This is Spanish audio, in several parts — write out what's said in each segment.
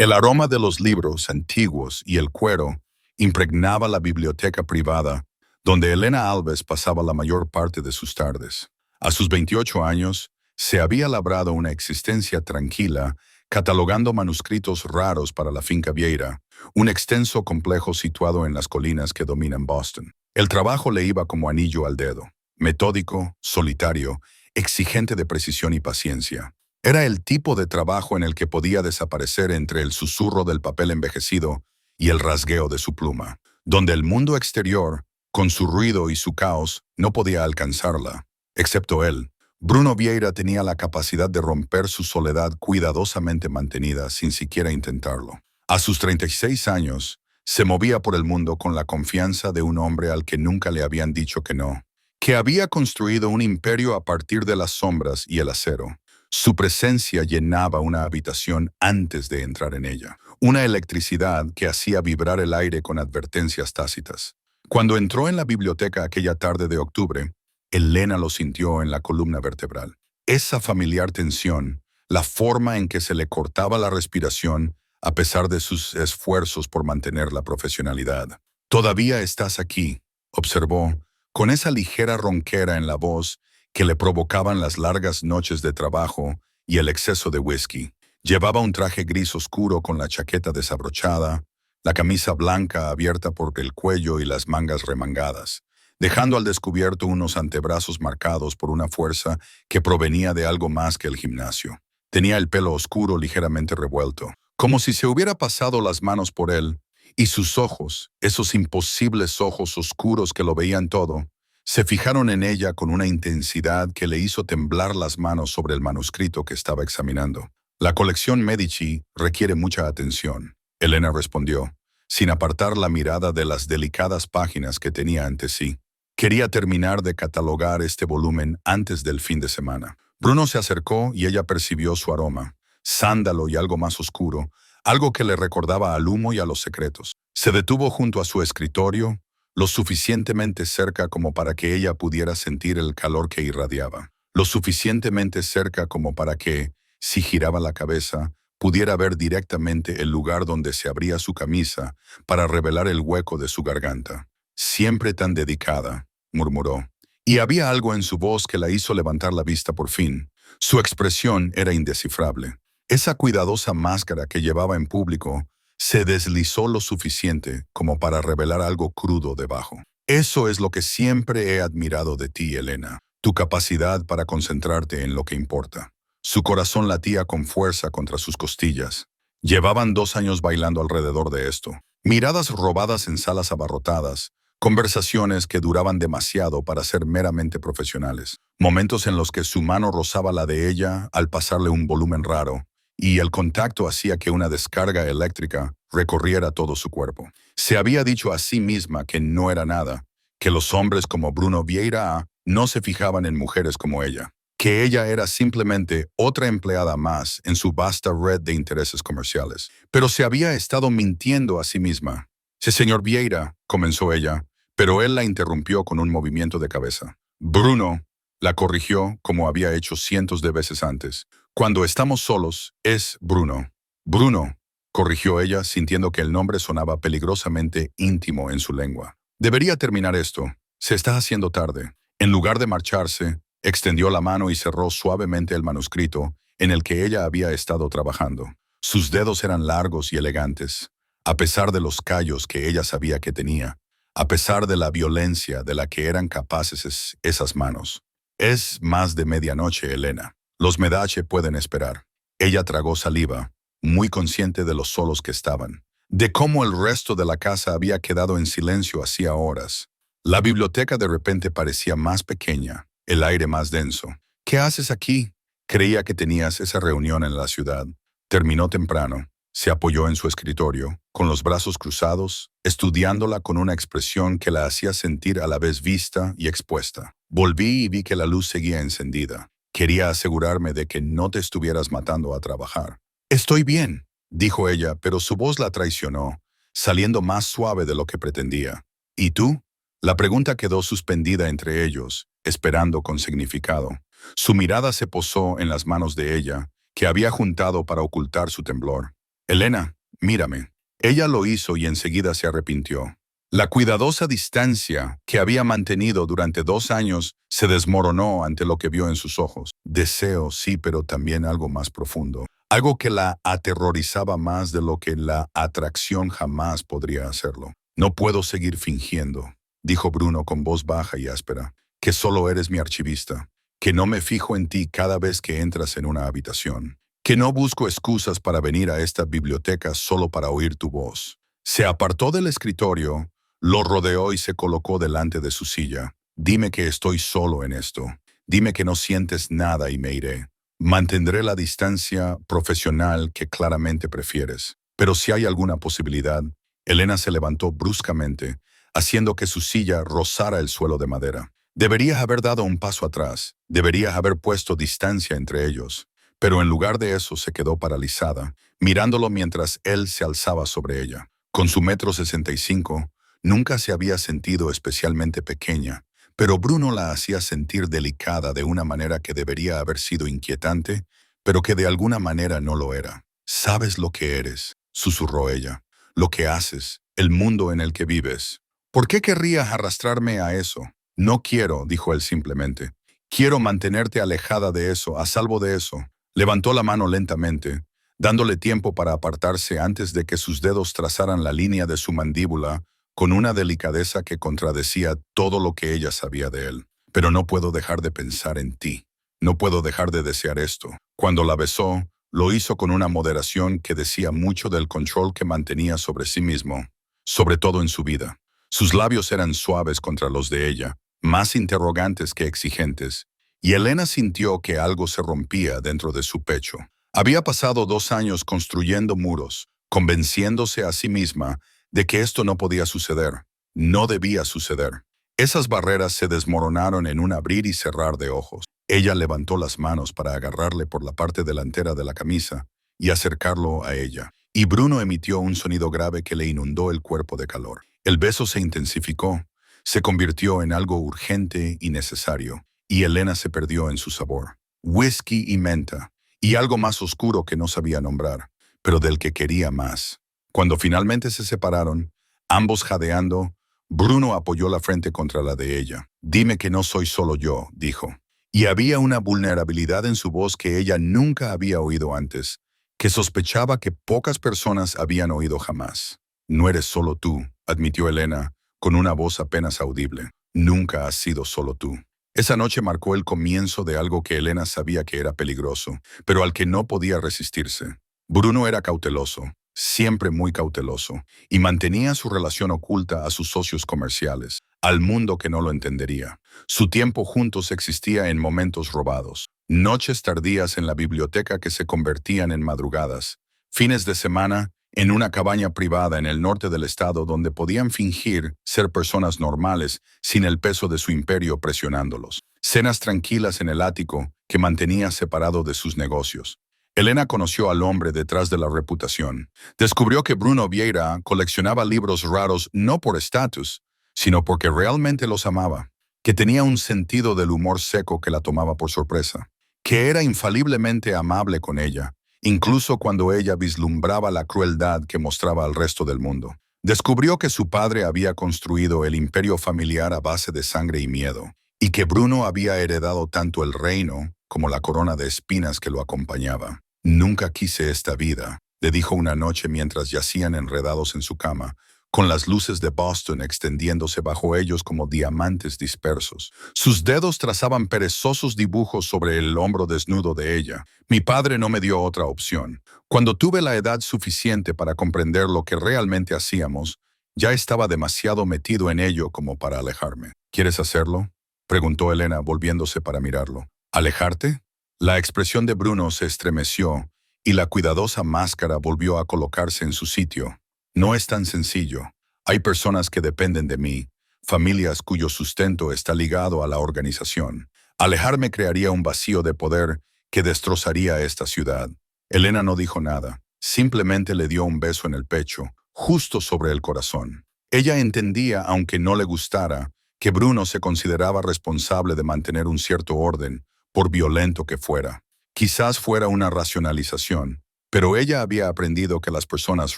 El aroma de los libros antiguos y el cuero impregnaba la biblioteca privada, donde Elena Alves pasaba la mayor parte de sus tardes. A sus 28 años, se había labrado una existencia tranquila, catalogando manuscritos raros para la finca Vieira, un extenso complejo situado en las colinas que dominan Boston. El trabajo le iba como anillo al dedo, metódico, solitario, exigente de precisión y paciencia. Era el tipo de trabajo en el que podía desaparecer entre el susurro del papel envejecido y el rasgueo de su pluma, donde el mundo exterior, con su ruido y su caos, no podía alcanzarla, excepto él. Bruno Vieira tenía la capacidad de romper su soledad cuidadosamente mantenida sin siquiera intentarlo. A sus 36 años, se movía por el mundo con la confianza de un hombre al que nunca le habían dicho que no, que había construido un imperio a partir de las sombras y el acero. Su presencia llenaba una habitación antes de entrar en ella, una electricidad que hacía vibrar el aire con advertencias tácitas. Cuando entró en la biblioteca aquella tarde de octubre, Elena lo sintió en la columna vertebral. Esa familiar tensión, la forma en que se le cortaba la respiración a pesar de sus esfuerzos por mantener la profesionalidad. «Todavía estás aquí», observó, con esa ligera ronquera en la voz que le provocaban las largas noches de trabajo y el exceso de whisky. Llevaba un traje gris oscuro con la chaqueta desabrochada, la camisa blanca abierta por el cuello y las mangas remangadas, dejando al descubierto unos antebrazos marcados por una fuerza que provenía de algo más que el gimnasio. Tenía el pelo oscuro ligeramente revuelto, como si se hubiera pasado las manos por él, y sus ojos, esos imposibles ojos oscuros que lo veían todo, se fijaron en ella con una intensidad que le hizo temblar las manos sobre el manuscrito que estaba examinando. «La colección Medici requiere mucha atención», Elena respondió, sin apartar la mirada de las delicadas páginas que tenía ante sí. Quería terminar de catalogar este volumen antes del fin de semana. Bruno se acercó y ella percibió su aroma, sándalo y algo más oscuro, algo que le recordaba al humo y a los secretos. Se detuvo junto a su escritorio, lo suficientemente cerca como para que ella pudiera sentir el calor que irradiaba, lo suficientemente cerca como para que, si giraba la cabeza, pudiera ver directamente el lugar donde se abría su camisa para revelar el hueco de su garganta. «Siempre tan dedicada», murmuró, y había algo en su voz que la hizo levantar la vista por fin. Su expresión era indescifrable. Esa cuidadosa máscara que llevaba en público se deslizó lo suficiente como para revelar algo crudo debajo. «Eso es lo que siempre he admirado de ti, Elena, tu capacidad para concentrarte en lo que importa». Su corazón latía con fuerza contra sus costillas. Llevaban 2 años bailando alrededor de esto. Miradas robadas en salas abarrotadas, conversaciones que duraban demasiado para ser meramente profesionales, momentos en los que su mano rozaba la de ella al pasarle un volumen raro, y el contacto hacía que una descarga eléctrica recorriera todo su cuerpo. Se había dicho a sí misma que no era nada, que los hombres como Bruno Vieira no se fijaban en mujeres como ella, que ella era simplemente otra empleada más en su vasta red de intereses comerciales. Pero se había estado mintiendo a sí misma. «Sí, señor Vieira», comenzó ella, pero él la interrumpió con un movimiento de cabeza. «Bruno», la corrigió como había hecho cientos de veces antes. «Cuando estamos solos, es Bruno». «Bruno», corrigió ella, sintiendo que el nombre sonaba peligrosamente íntimo en su lengua. «Debería terminar esto. Se está haciendo tarde». En lugar de marcharse, extendió la mano y cerró suavemente el manuscrito en el que ella había estado trabajando. Sus dedos eran largos y elegantes, a pesar de los callos que ella sabía que tenía, a pesar de la violencia de la que eran capaces esas manos. «Es más de medianoche, Elena. Los Medici pueden esperar». Ella tragó saliva, muy consciente de los solos que estaban, de cómo el resto de la casa había quedado en silencio hacía horas. La biblioteca de repente parecía más pequeña, el aire más denso. «¿Qué haces aquí? Creía que tenías esa reunión en la ciudad». Terminó temprano. Se apoyó en su escritorio, con los brazos cruzados, estudiándola con una expresión que la hacía sentir a la vez vista y expuesta. «Volví y vi que la luz seguía encendida. Quería asegurarme de que no te estuvieras matando a trabajar». «Estoy bien», dijo ella, pero su voz la traicionó, saliendo más suave de lo que pretendía. «¿Y tú?». La pregunta quedó suspendida entre ellos, esperando con significado. Su mirada se posó en las manos de ella, que había juntado para ocultar su temblor. Elena, mírame. Ella lo hizo y enseguida se arrepintió. La cuidadosa distancia que había mantenido durante 2 años se desmoronó ante lo que vio en sus ojos. Deseo, sí, pero también algo más profundo. Algo que la aterrorizaba más de lo que la atracción jamás podría hacerlo. No puedo seguir fingiendo, dijo Bruno con voz baja y áspera, que solo eres mi archivista, que no me fijo en ti cada vez que entras en una habitación, que no busco excusas para venir a esta biblioteca solo para oír tu voz. Se apartó del escritorio, lo rodeó y se colocó delante de su silla. Dime que estoy solo en esto. Dime que no sientes nada y me iré. Mantendré la distancia profesional que claramente prefieres. Pero si hay alguna posibilidad, Elena se levantó bruscamente, haciendo que su silla rozara el suelo de madera. Deberías haber dado un paso atrás. Deberías haber puesto distancia entre ellos. Pero en lugar de eso se quedó paralizada, mirándolo mientras él se alzaba sobre ella. Con su 1,65 m, nunca se había sentido especialmente pequeña, pero Bruno la hacía sentir delicada de una manera que debería haber sido inquietante, pero que de alguna manera no lo era. «Sabes lo que eres», susurró ella, «lo que haces, el mundo en el que vives. ¿Por qué querrías arrastrarme a eso?» «No quiero», dijo él simplemente. «Quiero mantenerte alejada de eso, a salvo de eso». Levantó la mano lentamente, dándole tiempo para apartarse antes de que sus dedos trazaran la línea de su mandíbula con una delicadeza que contradecía todo lo que ella sabía de él. «Pero no puedo dejar de pensar en ti. No puedo dejar de desear esto». Cuando la besó, lo hizo con una moderación que decía mucho del control que mantenía sobre sí mismo, sobre todo en su vida. Sus labios eran suaves contra los de ella, más interrogantes que exigentes, y Elena sintió que algo se rompía dentro de su pecho. Había pasado 2 años construyendo muros, convenciéndose a sí misma de que esto no podía suceder, no debía suceder. Esas barreras se desmoronaron en un abrir y cerrar de ojos. Ella levantó las manos para agarrarle por la parte delantera de la camisa y acercarlo a ella, y Bruno emitió un sonido grave que le inundó el cuerpo de calor. El beso se intensificó, se convirtió en algo urgente y necesario, y Elena se perdió en su sabor. Whisky y menta, y algo más oscuro que no sabía nombrar, pero del que quería más. Cuando finalmente se separaron, ambos jadeando, Bruno apoyó la frente contra la de ella. «Dime que no soy solo yo», dijo. Y había una vulnerabilidad en su voz que ella nunca había oído antes, que sospechaba que pocas personas habían oído jamás. «No eres solo tú», admitió Elena, con una voz apenas audible. «Nunca has sido solo tú». Esa noche marcó el comienzo de algo que Elena sabía que era peligroso, pero al que no podía resistirse. Bruno era cauteloso, siempre muy cauteloso, y mantenía su relación oculta a sus socios comerciales, al mundo que no lo entendería. Su tiempo juntos existía en momentos robados, noches tardías en la biblioteca que se convertían en madrugadas, fines de semana en una cabaña privada en el norte del estado donde podían fingir ser personas normales sin el peso de su imperio presionándolos. Cenas tranquilas en el ático que mantenía separado de sus negocios. Elena conoció al hombre detrás de la reputación. Descubrió que Bruno Vieira coleccionaba libros raros no por estatus, sino porque realmente los amaba, que tenía un sentido del humor seco que la tomaba por sorpresa, que era infaliblemente amable con ella, incluso cuando ella vislumbraba la crueldad que mostraba al resto del mundo. Descubrió que su padre había construido el imperio familiar a base de sangre y miedo, y que Bruno había heredado tanto el reino como la corona de espinas que lo acompañaba. «Nunca quise esta vida», le dijo una noche mientras yacían enredados en su cama, con las luces de Boston extendiéndose bajo ellos como diamantes dispersos. Sus dedos trazaban perezosos dibujos sobre el hombro desnudo de ella. «Mi padre no me dio otra opción. Cuando tuve la edad suficiente para comprender lo que realmente hacíamos, ya estaba demasiado metido en ello como para alejarme». «¿Quieres hacerlo?», preguntó Elena, volviéndose para mirarlo. «¿Alejarte?». La expresión de Bruno se estremeció y la cuidadosa máscara volvió a colocarse en su sitio. «No es tan sencillo. Hay personas que dependen de mí, familias cuyo sustento está ligado a la organización. Alejarme crearía un vacío de poder que destrozaría esta ciudad». Elena no dijo nada, simplemente le dio un beso en el pecho, justo sobre el corazón. Ella entendía, aunque no le gustara, que Bruno se consideraba responsable de mantener un cierto orden, por violento que fuera. Quizás fuera una racionalización, Pero ella había aprendido que las personas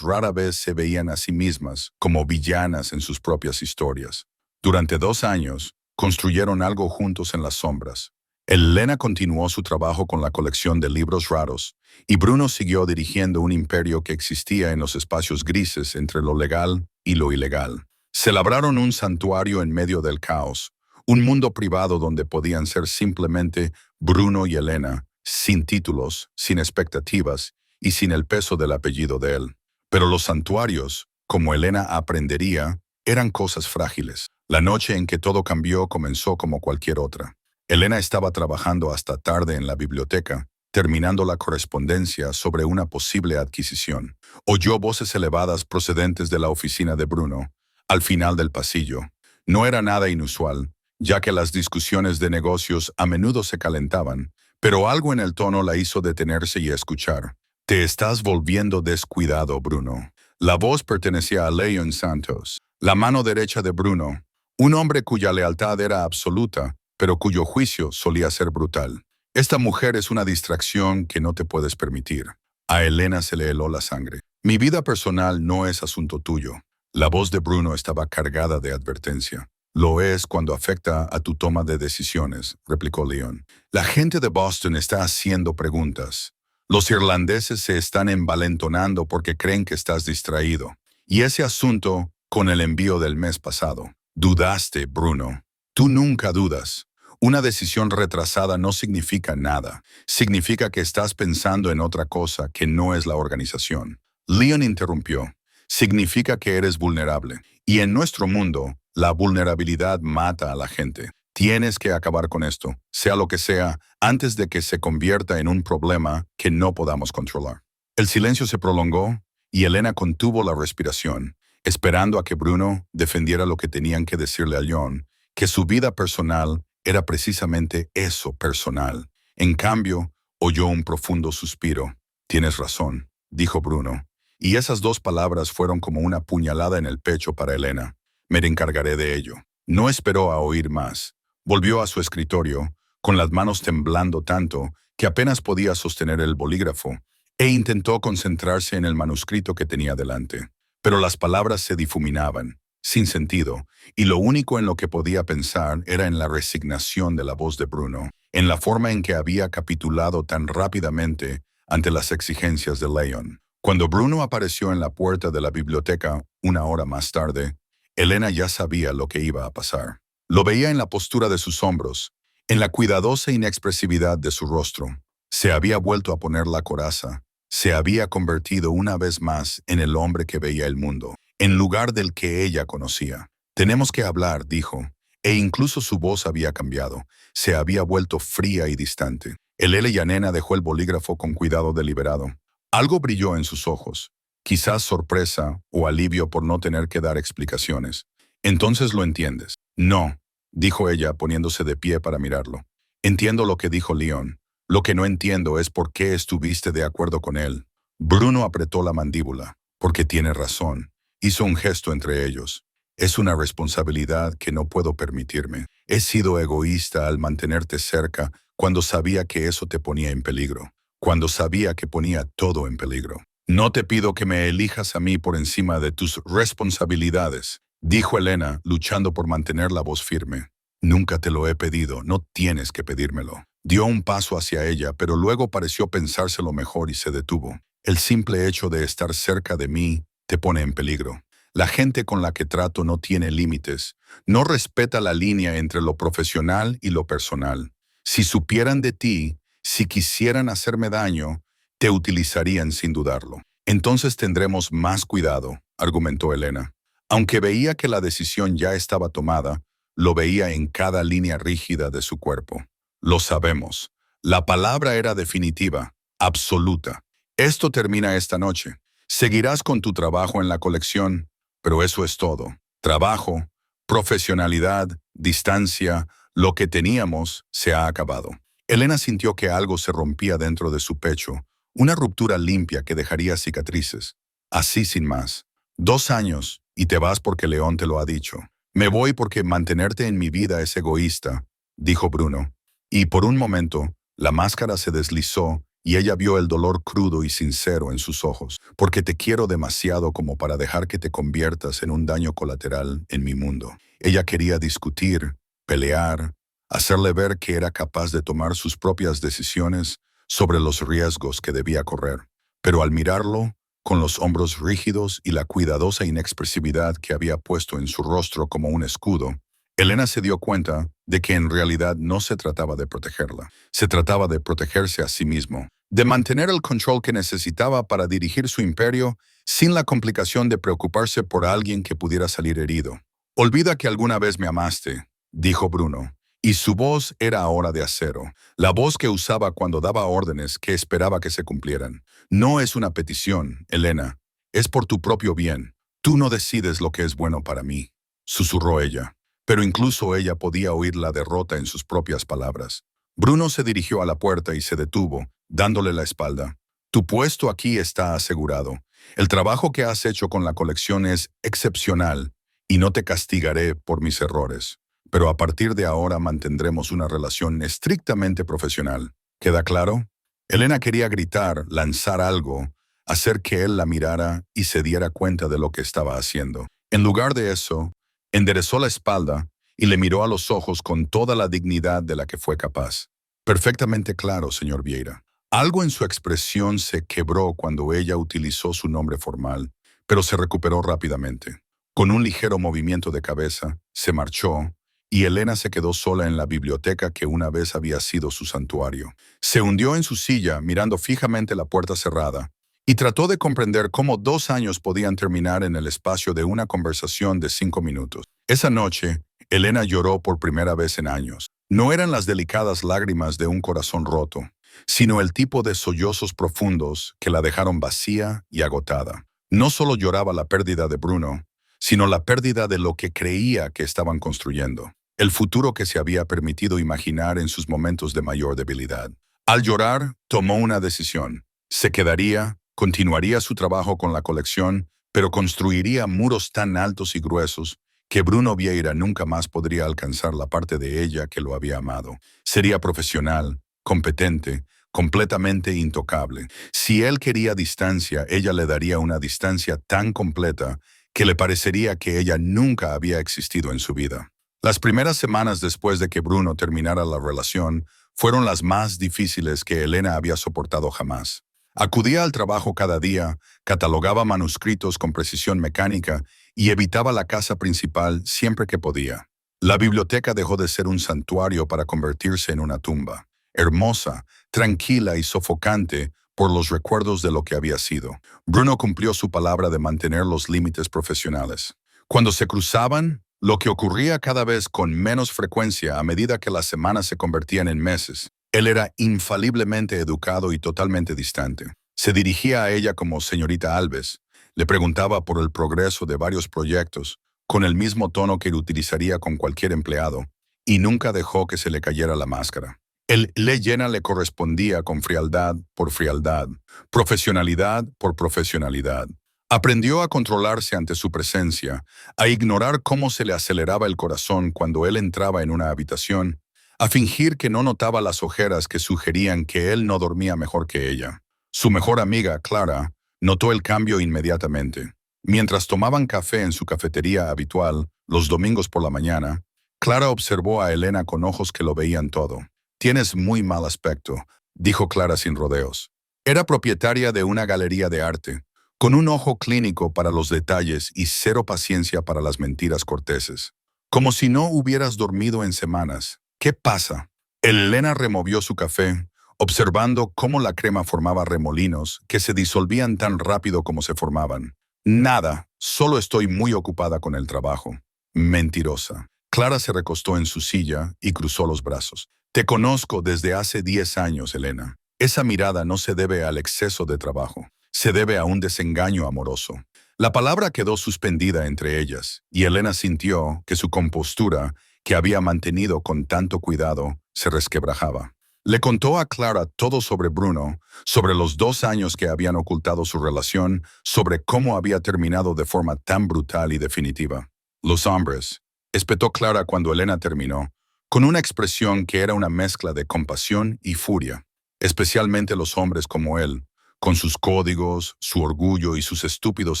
rara vez se veían a sí mismas como villanas en sus propias historias. Durante 2 años, construyeron algo juntos en las sombras. Elena continuó su trabajo con la colección de libros raros, y Bruno siguió dirigiendo un imperio que existía en los espacios grises entre lo legal y lo ilegal. Se labraron un santuario en medio del caos, un mundo privado donde podían ser simplemente Bruno y Elena, sin títulos, sin expectativas y sin el peso del apellido de él. Pero los santuarios, como Elena aprendería, eran cosas frágiles. La noche en que todo cambió comenzó como cualquier otra. Elena estaba trabajando hasta tarde en la biblioteca, terminando la correspondencia sobre una posible adquisición. Oyó voces elevadas procedentes de la oficina de Bruno, al final del pasillo. No era nada inusual, ya que las discusiones de negocios a menudo se calentaban, pero algo en el tono la hizo detenerse y escuchar. «Te estás volviendo descuidado, Bruno». La voz pertenecía a Leon Santos, la mano derecha de Bruno, un hombre cuya lealtad era absoluta, pero cuyo juicio solía ser brutal. «Esta mujer es una distracción que no te puedes permitir». A Elena se le heló la sangre. «Mi vida personal no es asunto tuyo». La voz de Bruno estaba cargada de advertencia. «Lo es cuando afecta a tu toma de decisiones», replicó Leon. «La gente de Boston está haciendo preguntas. Los irlandeses se están envalentonando porque creen que estás distraído. Y ese asunto con el envío del mes pasado. Dudaste, Bruno. Tú nunca dudas. Una decisión retrasada no significa nada. Significa que estás pensando en otra cosa que no es la organización». Leon interrumpió. «Significa que eres vulnerable. Y en nuestro mundo, la vulnerabilidad mata a la gente. Tienes que acabar con esto, sea lo que sea, antes de que se convierta en un problema que no podamos controlar». El silencio se prolongó y Elena contuvo la respiración, esperando a que Bruno defendiera lo que tenían que decirle a Leon, que su vida personal era precisamente eso, personal. En cambio, oyó un profundo suspiro. «Tienes razón», dijo Bruno, y esas 2 palabras fueron como una puñalada en el pecho para Elena. «Me encargaré de ello». No esperó a oír más. Volvió a su escritorio, con las manos temblando tanto que apenas podía sostener el bolígrafo, e intentó concentrarse en el manuscrito que tenía delante. Pero las palabras se difuminaban, sin sentido, y lo único en lo que podía pensar era en la resignación de la voz de Bruno, en la forma en que había capitulado tan rápidamente ante las exigencias de Leon. Cuando Bruno apareció en la puerta de la biblioteca 1 hora más tarde, Elena ya sabía lo que iba a pasar. Lo veía en la postura de sus hombros, en la cuidadosa inexpresividad de su rostro. Se había vuelto a poner la coraza. Se había convertido una vez más en el hombre que veía el mundo, en lugar del que ella conocía. «Tenemos que hablar», dijo, e incluso su voz había cambiado. Se había vuelto fría y distante. El Yanena dejó el bolígrafo con cuidado deliberado. Algo brilló en sus ojos, quizás sorpresa o alivio por no tener que dar explicaciones. «Entonces lo entiendes». «No», dijo ella poniéndose de pie para mirarlo. «Entiendo lo que dijo Leon. Lo que no entiendo es por qué estuviste de acuerdo con él». Bruno apretó la mandíbula. «Porque tiene razón». Hizo un gesto entre ellos. «Es una responsabilidad que no puedo permitirme. He sido egoísta al mantenerte cerca cuando sabía que eso te ponía en peligro. Cuando sabía que ponía todo en peligro. No te pido que me elijas a mí por encima de tus responsabilidades», dijo Elena, luchando por mantener la voz firme. «Nunca te lo he pedido, no tienes que pedírmelo». Dio un paso hacia ella, pero luego pareció pensárselo mejor y se detuvo. «El simple hecho de estar cerca de mí te pone en peligro. La gente con la que trato no tiene límites, no respeta la línea entre lo profesional y lo personal. Si supieran de ti, si quisieran hacerme daño, te utilizarían sin dudarlo». «Entonces tendremos más cuidado», argumentó Elena. Aunque veía que la decisión ya estaba tomada, lo veía en cada línea rígida de su cuerpo. «Lo sabemos». La palabra era definitiva, absoluta. «Esto termina esta noche. Seguirás con tu trabajo en la colección, pero eso es todo. Trabajo, profesionalidad, distancia, lo que teníamos se ha acabado». Elena sintió que algo se rompía dentro de su pecho, una ruptura limpia que dejaría cicatrices. Así sin más. 2 años, y te vas porque León te lo ha dicho. «Me voy porque mantenerte en mi vida es egoísta», dijo Bruno. Y por un momento, la máscara se deslizó y ella vio el dolor crudo y sincero en sus ojos, porque te quiero demasiado como para dejar que te conviertas en un daño colateral en mi mundo. Ella quería discutir, pelear, hacerle ver que era capaz de tomar sus propias decisiones sobre los riesgos que debía correr. Pero al mirarlo, con los hombros rígidos y la cuidadosa inexpresividad que había puesto en su rostro como un escudo, Elena se dio cuenta de que en realidad no se trataba de protegerla. Se trataba de protegerse a sí mismo, de mantener el control que necesitaba para dirigir su imperio sin la complicación de preocuparse por alguien que pudiera salir herido. «Olvida que alguna vez me amaste», dijo Bruno, y su voz era ahora de acero, la voz que usaba cuando daba órdenes que esperaba que se cumplieran. «No es una petición, Elena, es por tu propio bien. Tú no decides lo que es bueno para mí», susurró ella. Pero incluso ella podía oír la derrota en sus propias palabras. Bruno se dirigió a la puerta y se detuvo, dándole la espalda. «Tu puesto aquí está asegurado. El trabajo que has hecho con la colección es excepcional y no te castigaré por mis errores. Pero a partir de ahora mantendremos una relación estrictamente profesional. ¿Queda claro?» Elena quería gritar, lanzar algo, hacer que él la mirara y se diera cuenta de lo que estaba haciendo. En lugar de eso, enderezó la espalda y le miró a los ojos con toda la dignidad de la que fue capaz. «Perfectamente claro, señor Vieira». Algo en su expresión se quebró cuando ella utilizó su nombre formal, pero se recuperó rápidamente. Con un ligero movimiento de cabeza, se marchó, y Elena se quedó sola en la biblioteca que una vez había sido su santuario. Se hundió en su silla, mirando fijamente la puerta cerrada, y trató de comprender cómo 2 años podían terminar en el espacio de una conversación de 5 minutos. Esa noche, Elena lloró por primera vez en años. No eran las delicadas lágrimas de un corazón roto, sino el tipo de sollozos profundos que la dejaron vacía y agotada. No solo lloraba la pérdida de Bruno, sino la pérdida de lo que creía que estaban construyendo, el futuro que se había permitido imaginar en sus momentos de mayor debilidad. Al llorar, tomó una decisión. Se quedaría, continuaría su trabajo con la colección, pero construiría muros tan altos y gruesos que Bruno Vieira nunca más podría alcanzar la parte de ella que lo había amado. Sería profesional, competente, completamente intocable. Si él quería distancia, ella le daría una distancia tan completa que le parecería que ella nunca había existido en su vida. Las primeras semanas después de que Bruno terminara la relación fueron las más difíciles que Elena había soportado jamás. Acudía al trabajo cada día, catalogaba manuscritos con precisión mecánica y evitaba la casa principal siempre que podía. La biblioteca dejó de ser un santuario para convertirse en una tumba, hermosa, tranquila y sofocante por los recuerdos de lo que había sido. Bruno cumplió su palabra de mantener los límites profesionales. Cuando se cruzaban, lo que ocurría cada vez con menos frecuencia a medida que las semanas se convertían en meses, él era infaliblemente educado y totalmente distante. Se dirigía a ella como señorita Alves, le preguntaba por el progreso de varios proyectos, con el mismo tono que utilizaría con cualquier empleado, y nunca dejó que se le cayera la máscara. El le llena le correspondía con frialdad por frialdad, profesionalidad por profesionalidad. Aprendió a controlarse ante su presencia, a ignorar cómo se le aceleraba el corazón cuando él entraba en una habitación, a fingir que no notaba las ojeras que sugerían que él no dormía mejor que ella. Su mejor amiga, Clara, notó el cambio inmediatamente. Mientras tomaban café en su cafetería habitual, los domingos por la mañana, Clara observó a Elena con ojos que lo veían todo. «Tienes muy mal aspecto», dijo Clara sin rodeos. Era propietaria de una galería de arte, con un ojo clínico para los detalles y cero paciencia para las mentiras corteses. «Como si no hubieras dormido en semanas. ¿Qué pasa?» Elena removió su café, observando cómo la crema formaba remolinos que se disolvían tan rápido como se formaban. «Nada, solo estoy muy ocupada con el trabajo». Mentirosa. Clara se recostó en su silla y cruzó los brazos. «Te conozco desde hace 10 años, Elena. Esa mirada no se debe al exceso de trabajo, se debe a un desengaño amoroso». La palabra quedó suspendida entre ellas, y Elena sintió que su compostura, que había mantenido con tanto cuidado, se resquebrajaba. Le contó a Clara todo sobre Bruno, sobre los 2 años que habían ocultado su relación, sobre cómo había terminado de forma tan brutal y definitiva. «Los hombres», espetó Clara cuando Elena terminó, con una expresión que era una mezcla de compasión y furia. especialmente los hombres como él, con sus códigos, su orgullo y sus estúpidos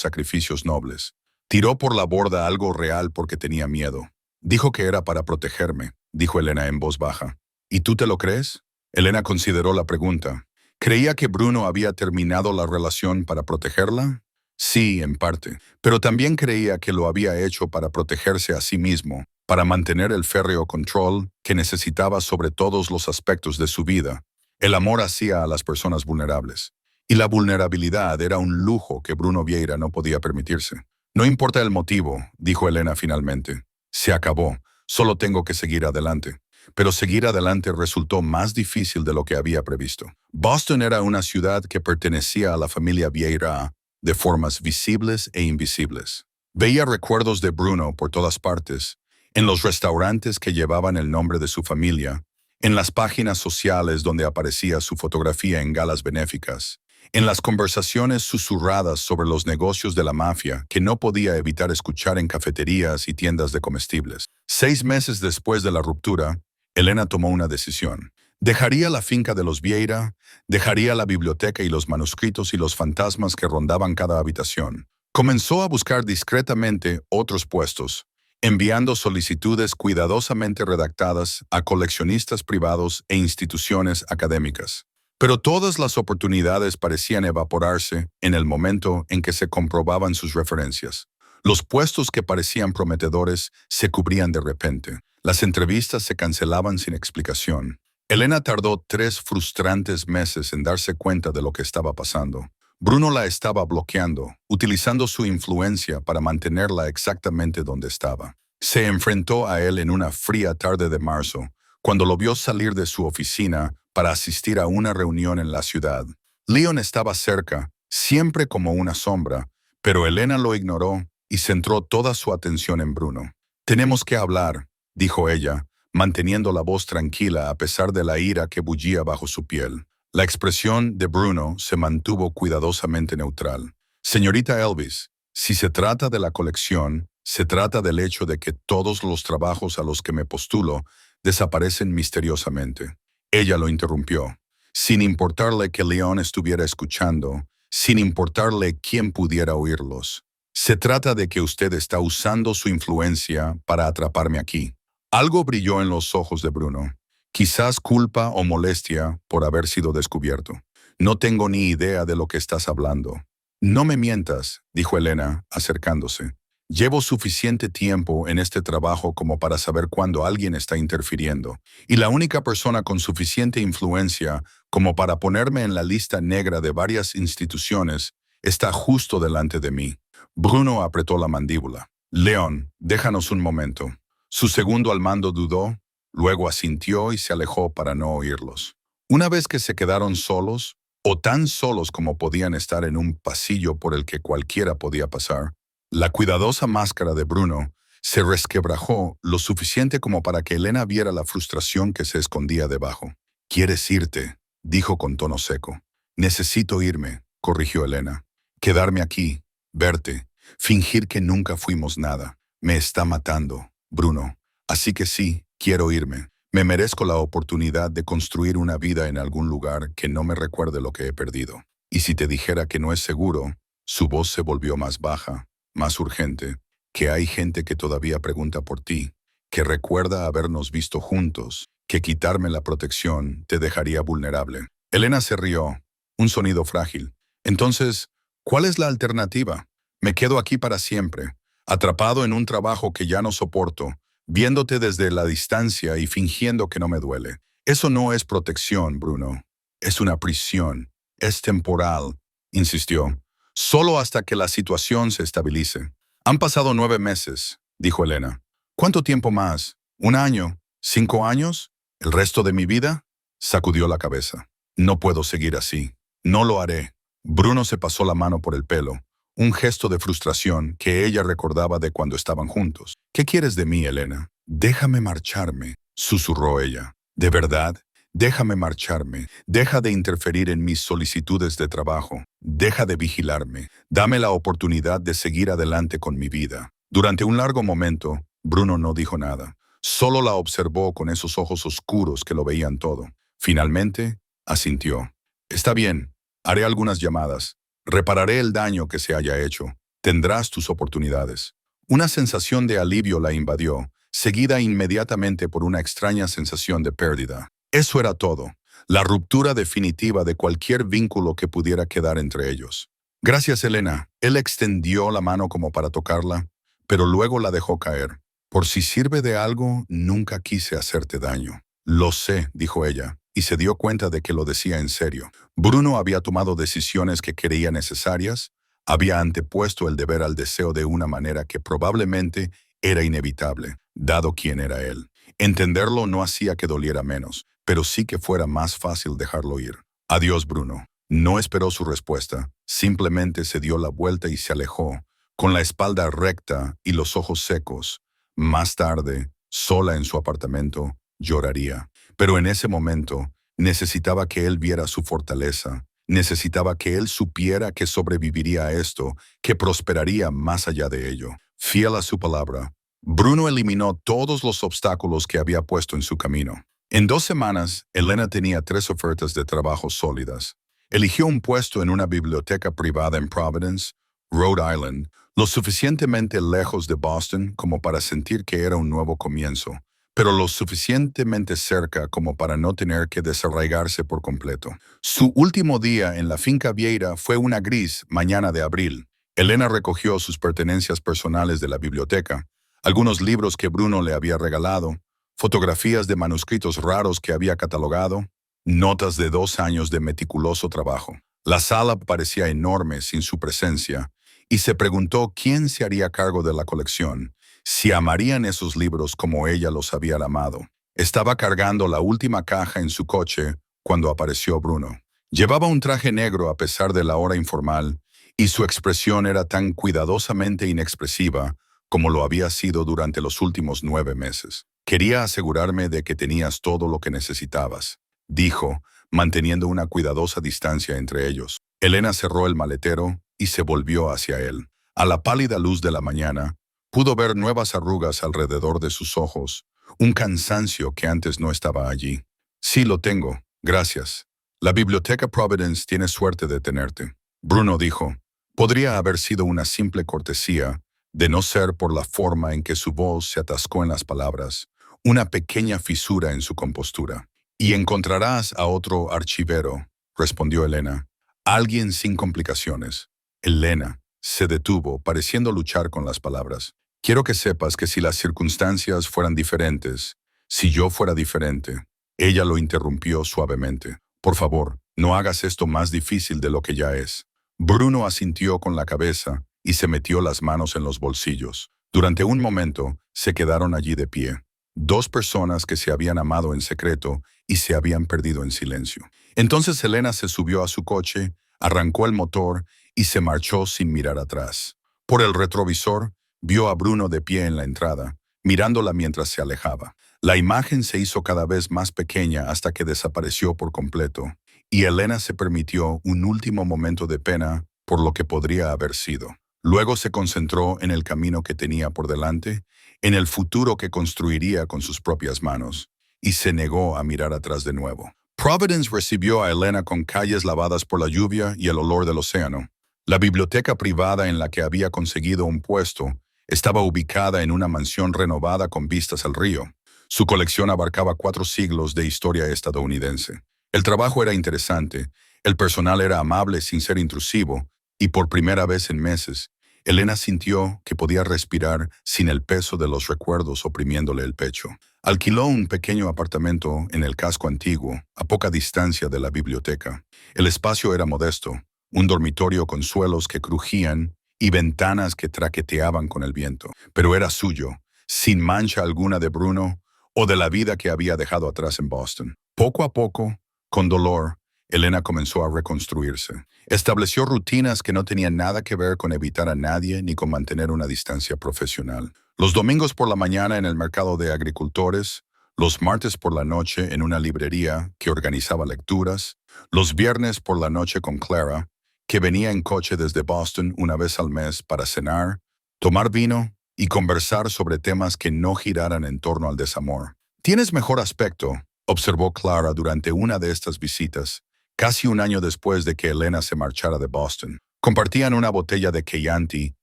sacrificios nobles. Tiró por la borda algo real porque tenía miedo. Dijo que era para protegerme, dijo Elena en voz baja. ¿Y tú te lo crees? Elena consideró la pregunta. ¿Creía que Bruno había terminado la relación para protegerla? Sí, en parte, pero también creía que lo había hecho para protegerse a sí mismo, para mantener el férreo control que necesitaba sobre todos los aspectos de su vida. El amor hacía a las personas vulnerables. Y la vulnerabilidad era un lujo que Bruno Vieira no podía permitirse. No importa el motivo, dijo Elena finalmente. Se acabó, solo tengo que seguir adelante. Pero seguir adelante resultó más difícil de lo que había previsto. Boston era una ciudad que pertenecía a la familia Vieira de formas visibles e invisibles. Veía recuerdos de Bruno por todas partes, en los restaurantes que llevaban el nombre de su familia, en las páginas sociales donde aparecía su fotografía en galas benéficas, en las conversaciones susurradas sobre los negocios de la mafia que no podía evitar escuchar en cafeterías y tiendas de comestibles. 6 meses después de la ruptura, Elena tomó una decisión. Dejaría la finca de los Vieira, dejaría la biblioteca y los manuscritos y los fantasmas que rondaban cada habitación. Comenzó a buscar discretamente otros puestos, enviando solicitudes cuidadosamente redactadas a coleccionistas privados e instituciones académicas. Pero todas las oportunidades parecían evaporarse en el momento en que se comprobaban sus referencias. Los puestos que parecían prometedores se cubrían de repente. Las entrevistas se cancelaban sin explicación. Elena tardó 3 frustrantes meses en darse cuenta de lo que estaba pasando. Bruno la estaba bloqueando, utilizando su influencia para mantenerla exactamente donde estaba. Se enfrentó a él en una fría tarde de marzo, cuando lo vio salir de su oficina para asistir a una reunión en la ciudad. Leon estaba cerca, siempre como una sombra, pero Elena lo ignoró y centró toda su atención en Bruno. «Tenemos que hablar», dijo ella, manteniendo la voz tranquila a pesar de la ira que bullía bajo su piel. La expresión de Bruno se mantuvo cuidadosamente neutral. «Señorita Elvis, si se trata de la colección, se trata del hecho de que todos los trabajos a los que me postulo desaparecen misteriosamente». Ella lo interrumpió. Sin importarle que Leon estuviera escuchando, sin importarle quién pudiera oírlos. «Se trata de que usted está usando su influencia para atraparme aquí». Algo brilló en los ojos de Bruno. Quizás culpa o molestia por haber sido descubierto. «No tengo ni idea de lo que estás hablando». «No me mientas», dijo Elena, acercándose. «Llevo suficiente tiempo en este trabajo como para saber cuándo alguien está interfiriendo, y la única persona con suficiente influencia como para ponerme en la lista negra de varias instituciones está justo delante de mí». Bruno apretó la mandíbula. «Leon, déjanos un momento». Su segundo al mando dudó, luego asintió y se alejó para no oírlos. Una vez que se quedaron solos, o tan solos como podían estar en un pasillo por el que cualquiera podía pasar, la cuidadosa máscara de Bruno se resquebrajó lo suficiente como para que Elena viera la frustración que se escondía debajo. «¿Quieres irte?», dijo con tono seco. «Necesito irme», corrigió Elena. «Quedarme aquí, verte, fingir que nunca fuimos nada. Me está matando, Bruno. Así que sí, quiero irme. Me merezco la oportunidad de construir una vida en algún lugar que no me recuerde lo que he perdido. Y si te dijera que no es seguro», su voz se volvió más baja, más urgente, «que hay gente que todavía pregunta por ti, que recuerda habernos visto juntos, que quitarme la protección te dejaría vulnerable». Elena se rió, un sonido frágil. «Entonces, ¿cuál es la alternativa? Me quedo aquí para siempre, atrapado en un trabajo que ya no soporto, viéndote desde la distancia y fingiendo que no me duele. Eso no es protección, Bruno. Es una prisión. Es temporal», insistió. «Solo hasta que la situación se estabilice». «Han pasado 9 meses», dijo Elena. «¿Cuánto tiempo más? ¿1 año? 5 años? ¿El resto de mi vida?» Sacudió la cabeza. «No puedo seguir así. No lo haré». Bruno se pasó la mano por el pelo, un gesto de frustración que ella recordaba de cuando estaban juntos. «¿Qué quieres de mí, Elena?» «Déjame marcharme», susurró ella. «¿De verdad? Déjame marcharme. Deja de interferir en mis solicitudes de trabajo. Deja de vigilarme. Dame la oportunidad de seguir adelante con mi vida». Durante un largo momento, Bruno no dijo nada. Solo la observó con esos ojos oscuros que lo veían todo. Finalmente, Asintió. Está bien, haré algunas llamadas. Repararé el daño que se haya hecho. Tendrás tus oportunidades. Una sensación de alivio la invadió, seguida inmediatamente por una extraña sensación de pérdida. Eso era todo, la ruptura definitiva de cualquier vínculo que pudiera quedar entre ellos. Gracias, Elena. Él extendió la mano como para tocarla, pero luego la dejó caer. Por si sirve de algo, nunca quise hacerte daño. Lo sé, dijo ella, y se dio cuenta de que lo decía en serio. Bruno había tomado decisiones que creía necesarias, había antepuesto el deber al deseo de una manera que probablemente era inevitable, dado quién era él. Entenderlo no hacía que doliera menos, pero sí que fuera más fácil dejarlo ir. Adiós, Bruno. No esperó su respuesta, simplemente se dio la vuelta y se alejó, con la espalda recta y los ojos secos. Más tarde, sola en su apartamento, lloraría. Pero en ese momento, necesitaba que él viera su fortaleza, necesitaba que él supiera que sobreviviría a esto, que prosperaría más allá de ello. Fiel a su palabra, Bruno eliminó todos los obstáculos que había puesto en su camino. En 2 semanas, Elena tenía 3 ofertas de trabajo sólidas. Eligió un puesto en una biblioteca privada en Providence, Rhode Island, lo suficientemente lejos de Boston como para sentir que era un nuevo comienzo, pero lo suficientemente cerca como para no tener que desarraigarse por completo. Su último día en la finca Vieira fue una gris mañana de abril. Elena recogió sus pertenencias personales de la biblioteca, algunos libros que Bruno le había regalado, fotografías de manuscritos raros que había catalogado, notas de 2 años de meticuloso trabajo. La sala parecía enorme sin su presencia, y se preguntó quién se haría cargo de la colección, si amarían esos libros como ella los había amado. Estaba cargando la última caja en su coche cuando apareció Bruno. Llevaba un traje negro a pesar de la hora informal, y su expresión era tan cuidadosamente inexpresiva como lo había sido durante los últimos 9 meses. Quería asegurarme de que tenías todo lo que necesitabas, dijo, manteniendo una cuidadosa distancia entre ellos. Elena cerró el maletero y se volvió hacia él. A la pálida luz de la mañana, pudo ver nuevas arrugas alrededor de sus ojos, un cansancio que antes no estaba allí. Sí, lo tengo, gracias. La Biblioteca Providence tiene suerte de tenerte. Bruno dijo. Podría haber sido una simple cortesía, de no ser por la forma en que su voz se atascó en las palabras, una pequeña fisura en su compostura. Y encontrarás a otro archivero, respondió Elena. Alguien sin complicaciones. Elena se detuvo, pareciendo luchar con las palabras. Quiero que sepas que si las circunstancias fueran diferentes, si yo fuera diferente, ella lo interrumpió suavemente. Por favor, no hagas esto más difícil de lo que ya es. Bruno asintió con la cabeza y se metió las manos en los bolsillos. Durante un momento, se quedaron allí de pie. 2 personas que se habían amado en secreto y se habían perdido en silencio. Entonces Elena se subió a su coche, arrancó el motor y se marchó sin mirar atrás. Por el retrovisor, vio a Bruno de pie en la entrada, mirándola mientras se alejaba. La imagen se hizo cada vez más pequeña hasta que desapareció por completo, y Elena se permitió un último momento de pena por lo que podría haber sido. Luego se concentró en el camino que tenía por delante, en el futuro que construiría con sus propias manos, y se negó a mirar atrás de nuevo. Providence recibió a Elena con calles lavadas por la lluvia y el olor del océano. La biblioteca privada en la que había conseguido un puesto estaba ubicada en una mansión renovada con vistas al río. Su colección abarcaba 4 siglos de historia estadounidense. El trabajo era interesante, el personal era amable sin ser intrusivo, y por primera vez en meses, Elena sintió que podía respirar sin el peso de los recuerdos oprimiéndole el pecho. Alquiló un pequeño apartamento en el casco antiguo, a poca distancia de la biblioteca. El espacio era modesto, un dormitorio con suelos que crujían y ventanas que traqueteaban con el viento. Pero era suyo, sin mancha alguna de Bruno o de la vida que había dejado atrás en Boston. Poco a poco, con dolor, Elena comenzó a reconstruirse. Estableció rutinas que no tenían nada que ver con evitar a nadie ni con mantener una distancia profesional. Los domingos por la mañana en el mercado de agricultores, los martes por la noche en una librería que organizaba lecturas, los viernes por la noche con Clara, que venía en coche desde Boston una vez al mes para cenar, tomar vino y conversar sobre temas que no giraran en torno al desamor. «Tienes mejor aspecto», observó Clara durante una de estas visitas, casi un año después de que Elena se marchara de Boston. Compartían una botella de Chianti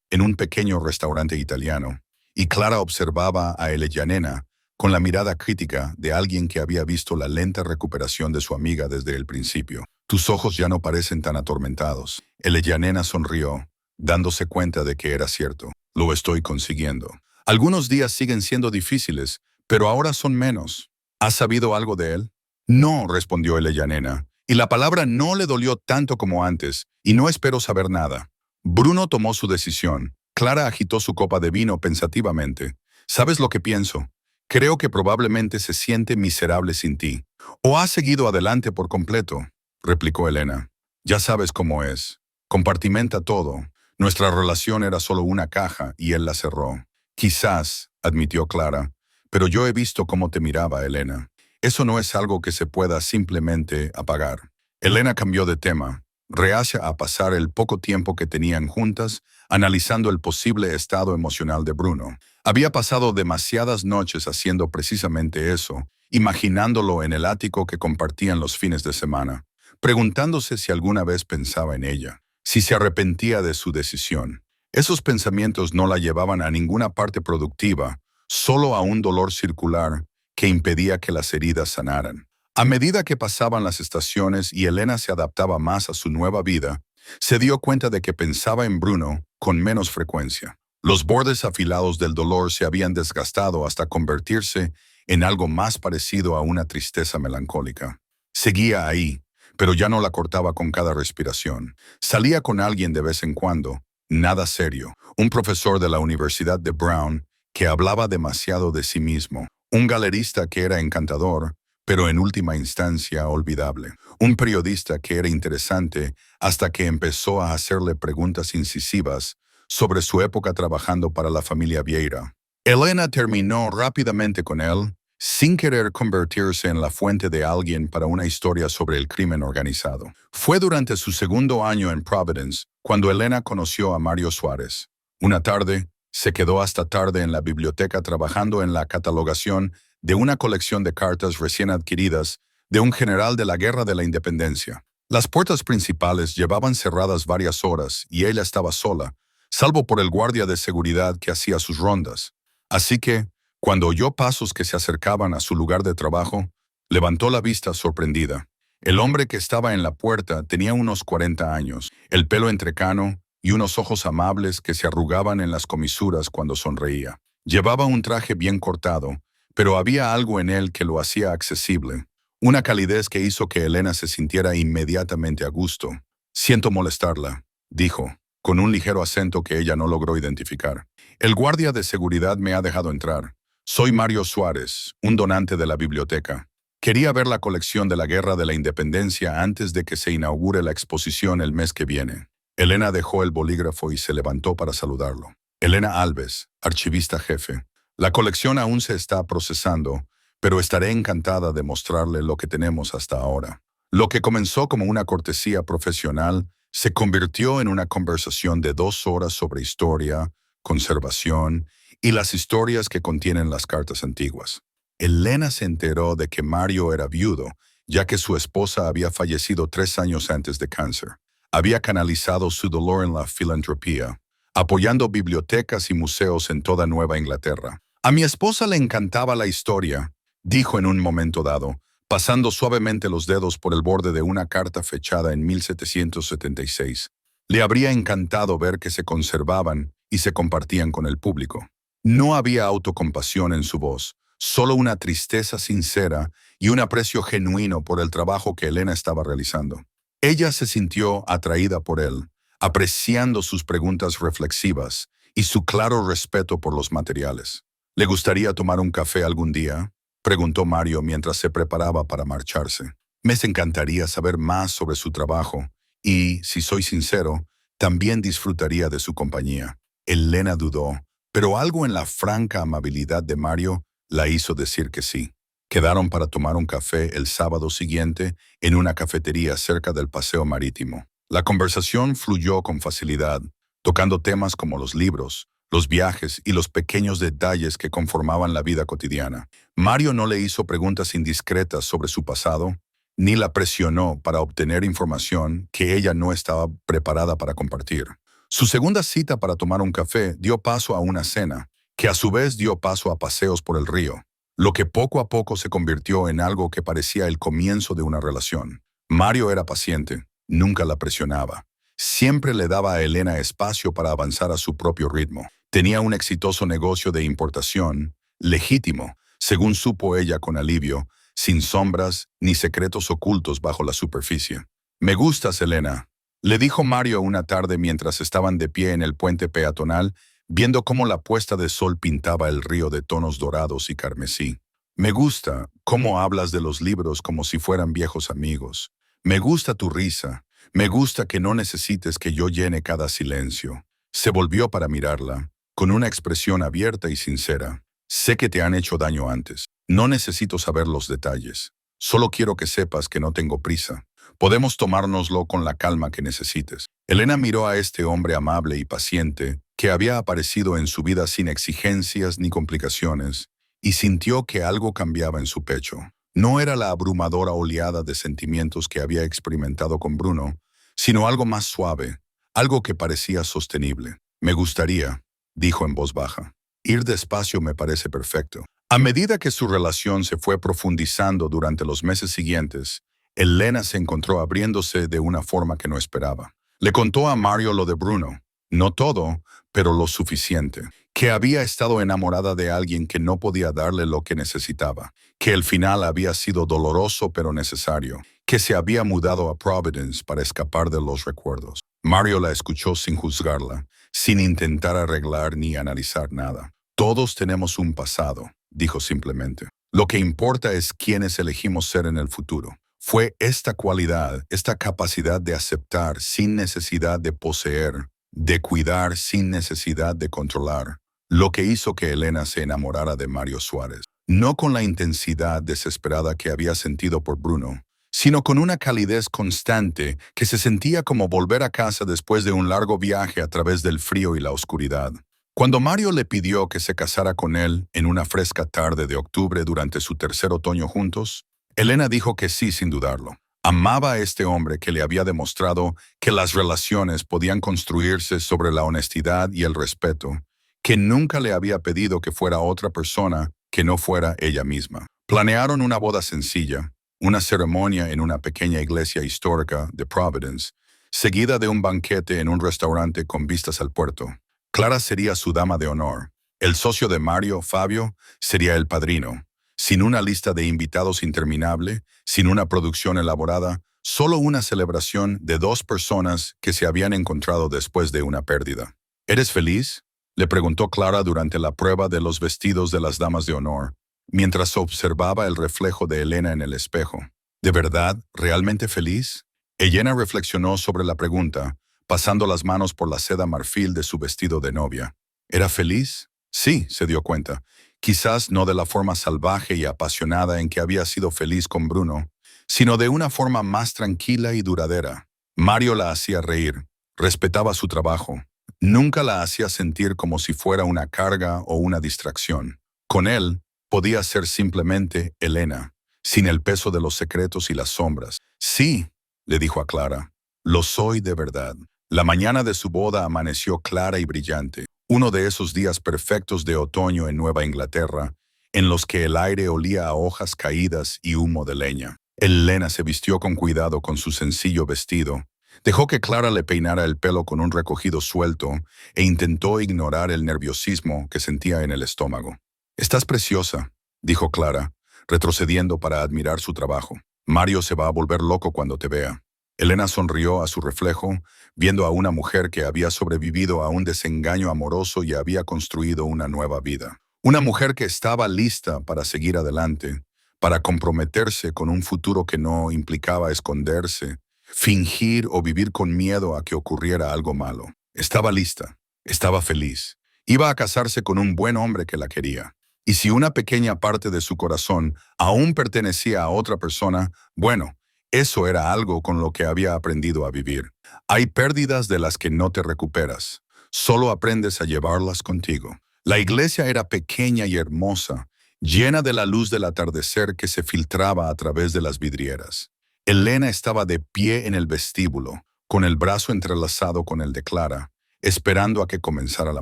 en un pequeño restaurante italiano, y Clara observaba a Eleyanena con la mirada crítica de alguien que había visto la lenta recuperación de su amiga desde el principio. «Tus ojos ya no parecen tan atormentados». Eleyanena sonrió, dándose cuenta de que era cierto. «Lo estoy consiguiendo. Algunos días siguen siendo difíciles, pero ahora son menos. ¿Has sabido algo de él?» «No», respondió Eleyanena, y la palabra no le dolió tanto como antes, y no espero saber nada. Bruno tomó su decisión. Clara agitó su copa de vino pensativamente. «¿Sabes lo que pienso? Creo que probablemente se siente miserable sin ti. ¿O ha seguido adelante por completo?», replicó Elena. «Ya sabes cómo es. Compartimenta todo. Nuestra relación era solo una caja y él la cerró». «Quizás», admitió Clara, «pero yo he visto cómo te miraba, Elena. Eso no es algo que se pueda simplemente apagar». Elena cambió de tema, reacia a pasar el poco tiempo que tenían juntas, analizando el posible estado emocional de Bruno. Había pasado demasiadas noches haciendo precisamente eso, imaginándolo en el ático que compartían los fines de semana, preguntándose si alguna vez pensaba en ella, si se arrepentía de su decisión. Esos pensamientos no la llevaban a ninguna parte productiva, solo a un dolor circular que impedía que las heridas sanaran. A medida que pasaban las estaciones y Elena se adaptaba más a su nueva vida, se dio cuenta de que pensaba en Bruno con menos frecuencia. Los bordes afilados del dolor se habían desgastado hasta convertirse en algo más parecido a una tristeza melancólica. Seguía ahí, pero ya no la cortaba con cada respiración. Salía con alguien de vez en cuando, nada serio, un profesor de la Universidad de Brown que hablaba demasiado de sí mismo, un galerista que era encantador, pero en última instancia olvidable, un periodista que era interesante hasta que empezó a hacerle preguntas incisivas sobre su época trabajando para la familia Vieira. Elena terminó rápidamente con él, sin querer convertirse en la fuente de alguien para una historia sobre el crimen organizado. Fue durante su segundo año en Providence cuando Elena conoció a Mario Suárez. Una tarde, se quedó hasta tarde en la biblioteca trabajando en la catalogación de una colección de cartas recién adquiridas de un general de la Guerra de la Independencia. Las puertas principales llevaban cerradas varias horas y ella estaba sola, salvo por el guardia de seguridad que hacía sus rondas. Así que, cuando oyó pasos que se acercaban a su lugar de trabajo, levantó la vista sorprendida. El hombre que estaba en la puerta tenía unos 40 años, el pelo entrecano y unos ojos amables que se arrugaban en las comisuras cuando sonreía. Llevaba un traje bien cortado, pero había algo en él que lo hacía accesible, una calidez que hizo que Elena se sintiera inmediatamente a gusto. «Siento molestarla», dijo, con un ligero acento que ella no logró identificar. «El guardia de seguridad me ha dejado entrar. Soy Mario Suárez, un donante de la biblioteca. Quería ver la colección de la Guerra de la Independencia antes de que se inaugure la exposición el mes que viene». Elena dejó el bolígrafo y se levantó para saludarlo. «Elena Alves, archivista jefe. La colección aún se está procesando, pero estaré encantada de mostrarle lo que tenemos hasta ahora». Lo que comenzó como una cortesía profesional se convirtió en una conversación de 2 horas sobre historia, conservación y las historias que contienen las cartas antiguas. Elena se enteró de que Mario era viudo, ya que su esposa había fallecido 3 años antes de cáncer. Había canalizado su dolor en la filantropía, apoyando bibliotecas y museos en toda Nueva Inglaterra. «A mi esposa le encantaba la historia», dijo en un momento dado, pasando suavemente los dedos por el borde de una carta fechada en 1776. Le habría encantado ver que se conservaban y se compartían con el público. No había autocompasión en su voz, solo una tristeza sincera y un aprecio genuino por el trabajo que Elena estaba realizando. Ella se sintió atraída por él, apreciando sus preguntas reflexivas y su claro respeto por los materiales. «¿Le gustaría tomar un café algún día?», preguntó Mario mientras se preparaba para marcharse. «Me encantaría saber más sobre su trabajo y, si soy sincero, también disfrutaría de su compañía». Elena dudó, pero algo en la franca amabilidad de Mario la hizo decir que sí. Quedaron para tomar un café el sábado siguiente en una cafetería cerca del Paseo Marítimo. La conversación fluyó con facilidad, tocando temas como los libros, los viajes y los pequeños detalles que conformaban la vida cotidiana. Mario no le hizo preguntas indiscretas sobre su pasado, ni la presionó para obtener información que ella no estaba preparada para compartir. Su segunda cita para tomar un café dio paso a una cena, que a su vez dio paso a paseos por el río, lo que poco a poco se convirtió en algo que parecía el comienzo de una relación. Mario era paciente, nunca la presionaba. Siempre le daba a Elena espacio para avanzar a su propio ritmo. Tenía un exitoso negocio de importación, legítimo, según supo ella con alivio, sin sombras ni secretos ocultos bajo la superficie. «Me gustas, Elena», le dijo Mario una tarde mientras estaban de pie en el puente peatonal, viendo cómo la puesta de sol pintaba el río de tonos dorados y carmesí. «Me gusta cómo hablas de los libros como si fueran viejos amigos. Me gusta tu risa. Me gusta que no necesites que yo llene cada silencio». Se volvió para mirarla, con una expresión abierta y sincera. «Sé que te han hecho daño antes. No necesito saber los detalles. Solo quiero que sepas que no tengo prisa. Podemos tomárnoslo con la calma que necesites». Elena miró a este hombre amable y paciente, que había aparecido en su vida sin exigencias ni complicaciones, y sintió que algo cambiaba en su pecho. No era la abrumadora oleada de sentimientos que había experimentado con Bruno, sino algo más suave, algo que parecía sostenible. «Me gustaría», dijo en voz baja. «Ir despacio me parece perfecto». A medida que su relación se fue profundizando durante los meses siguientes, Elena se encontró abriéndose de una forma que no esperaba. Le contó a Mario lo de Bruno, no todo, pero lo suficiente, que había estado enamorada de alguien que no podía darle lo que necesitaba, que el final había sido doloroso pero necesario, que se había mudado a Providence para escapar de los recuerdos. Mario la escuchó sin juzgarla, sin intentar arreglar ni analizar nada. «Todos tenemos un pasado», dijo simplemente. «Lo que importa es quiénes elegimos ser en el futuro». Fue esta cualidad, esta capacidad de aceptar sin necesidad de poseer, de cuidar sin necesidad de controlar, lo que hizo que Elena se enamorara de Mario Suárez. No con la intensidad desesperada que había sentido por Bruno, sino con una calidez constante que se sentía como volver a casa después de un largo viaje a través del frío y la oscuridad. Cuando Mario le pidió que se casara con él en una fresca tarde de octubre durante su tercer otoño juntos, Elena dijo que sí sin dudarlo. Amaba a este hombre que le había demostrado que las relaciones podían construirse sobre la honestidad y el respeto, que nunca le había pedido que fuera otra persona que no fuera ella misma. Planearon una boda sencilla, una ceremonia en una pequeña iglesia histórica de Providence, seguida de un banquete en un restaurante con vistas al puerto. Clara sería su dama de honor. El socio de Mario, Fabio, sería el padrino. Sin una lista de invitados interminable, sin una producción elaborada, solo una celebración de dos personas que se habían encontrado después de una pérdida. «¿Eres feliz?», le preguntó Clara durante la prueba de los vestidos de las damas de honor, mientras observaba el reflejo de Elena en el espejo. «¿De verdad, realmente feliz?». Elena reflexionó sobre la pregunta, pasando las manos por la seda marfil de su vestido de novia. ¿Era feliz? Sí, se dio cuenta. Quizás no de la forma salvaje y apasionada en que había sido feliz con Bruno, sino de una forma más tranquila y duradera. Mario la hacía reír, respetaba su trabajo. Nunca la hacía sentir como si fuera una carga o una distracción. Con él, podía ser simplemente Elena, sin el peso de los secretos y las sombras. «Sí», le dijo a Clara, «lo soy de verdad». La mañana de su boda amaneció clara y brillante, uno de esos días perfectos de otoño en Nueva Inglaterra, en los que el aire olía a hojas caídas y humo de leña. Elena se vistió con cuidado con su sencillo vestido, dejó que Clara le peinara el pelo con un recogido suelto e intentó ignorar el nerviosismo que sentía en el estómago. «Estás preciosa», dijo Clara, retrocediendo para admirar su trabajo. «Mario se va a volver loco cuando te vea». Elena sonrió a su reflejo, viendo a una mujer que había sobrevivido a un desengaño amoroso y había construido una nueva vida. Una mujer que estaba lista para seguir adelante, para comprometerse con un futuro que no implicaba esconderse, fingir o vivir con miedo a que ocurriera algo malo. Estaba lista, estaba feliz. Iba a casarse con un buen hombre que la quería. Y si una pequeña parte de su corazón aún pertenecía a otra persona, bueno, eso era algo con lo que había aprendido a vivir. Hay pérdidas de las que no te recuperas. Solo aprendes a llevarlas contigo. La iglesia era pequeña y hermosa, llena de la luz del atardecer que se filtraba a través de las vidrieras. Elena estaba de pie en el vestíbulo, con el brazo entrelazado con el de Clara, esperando a que comenzara la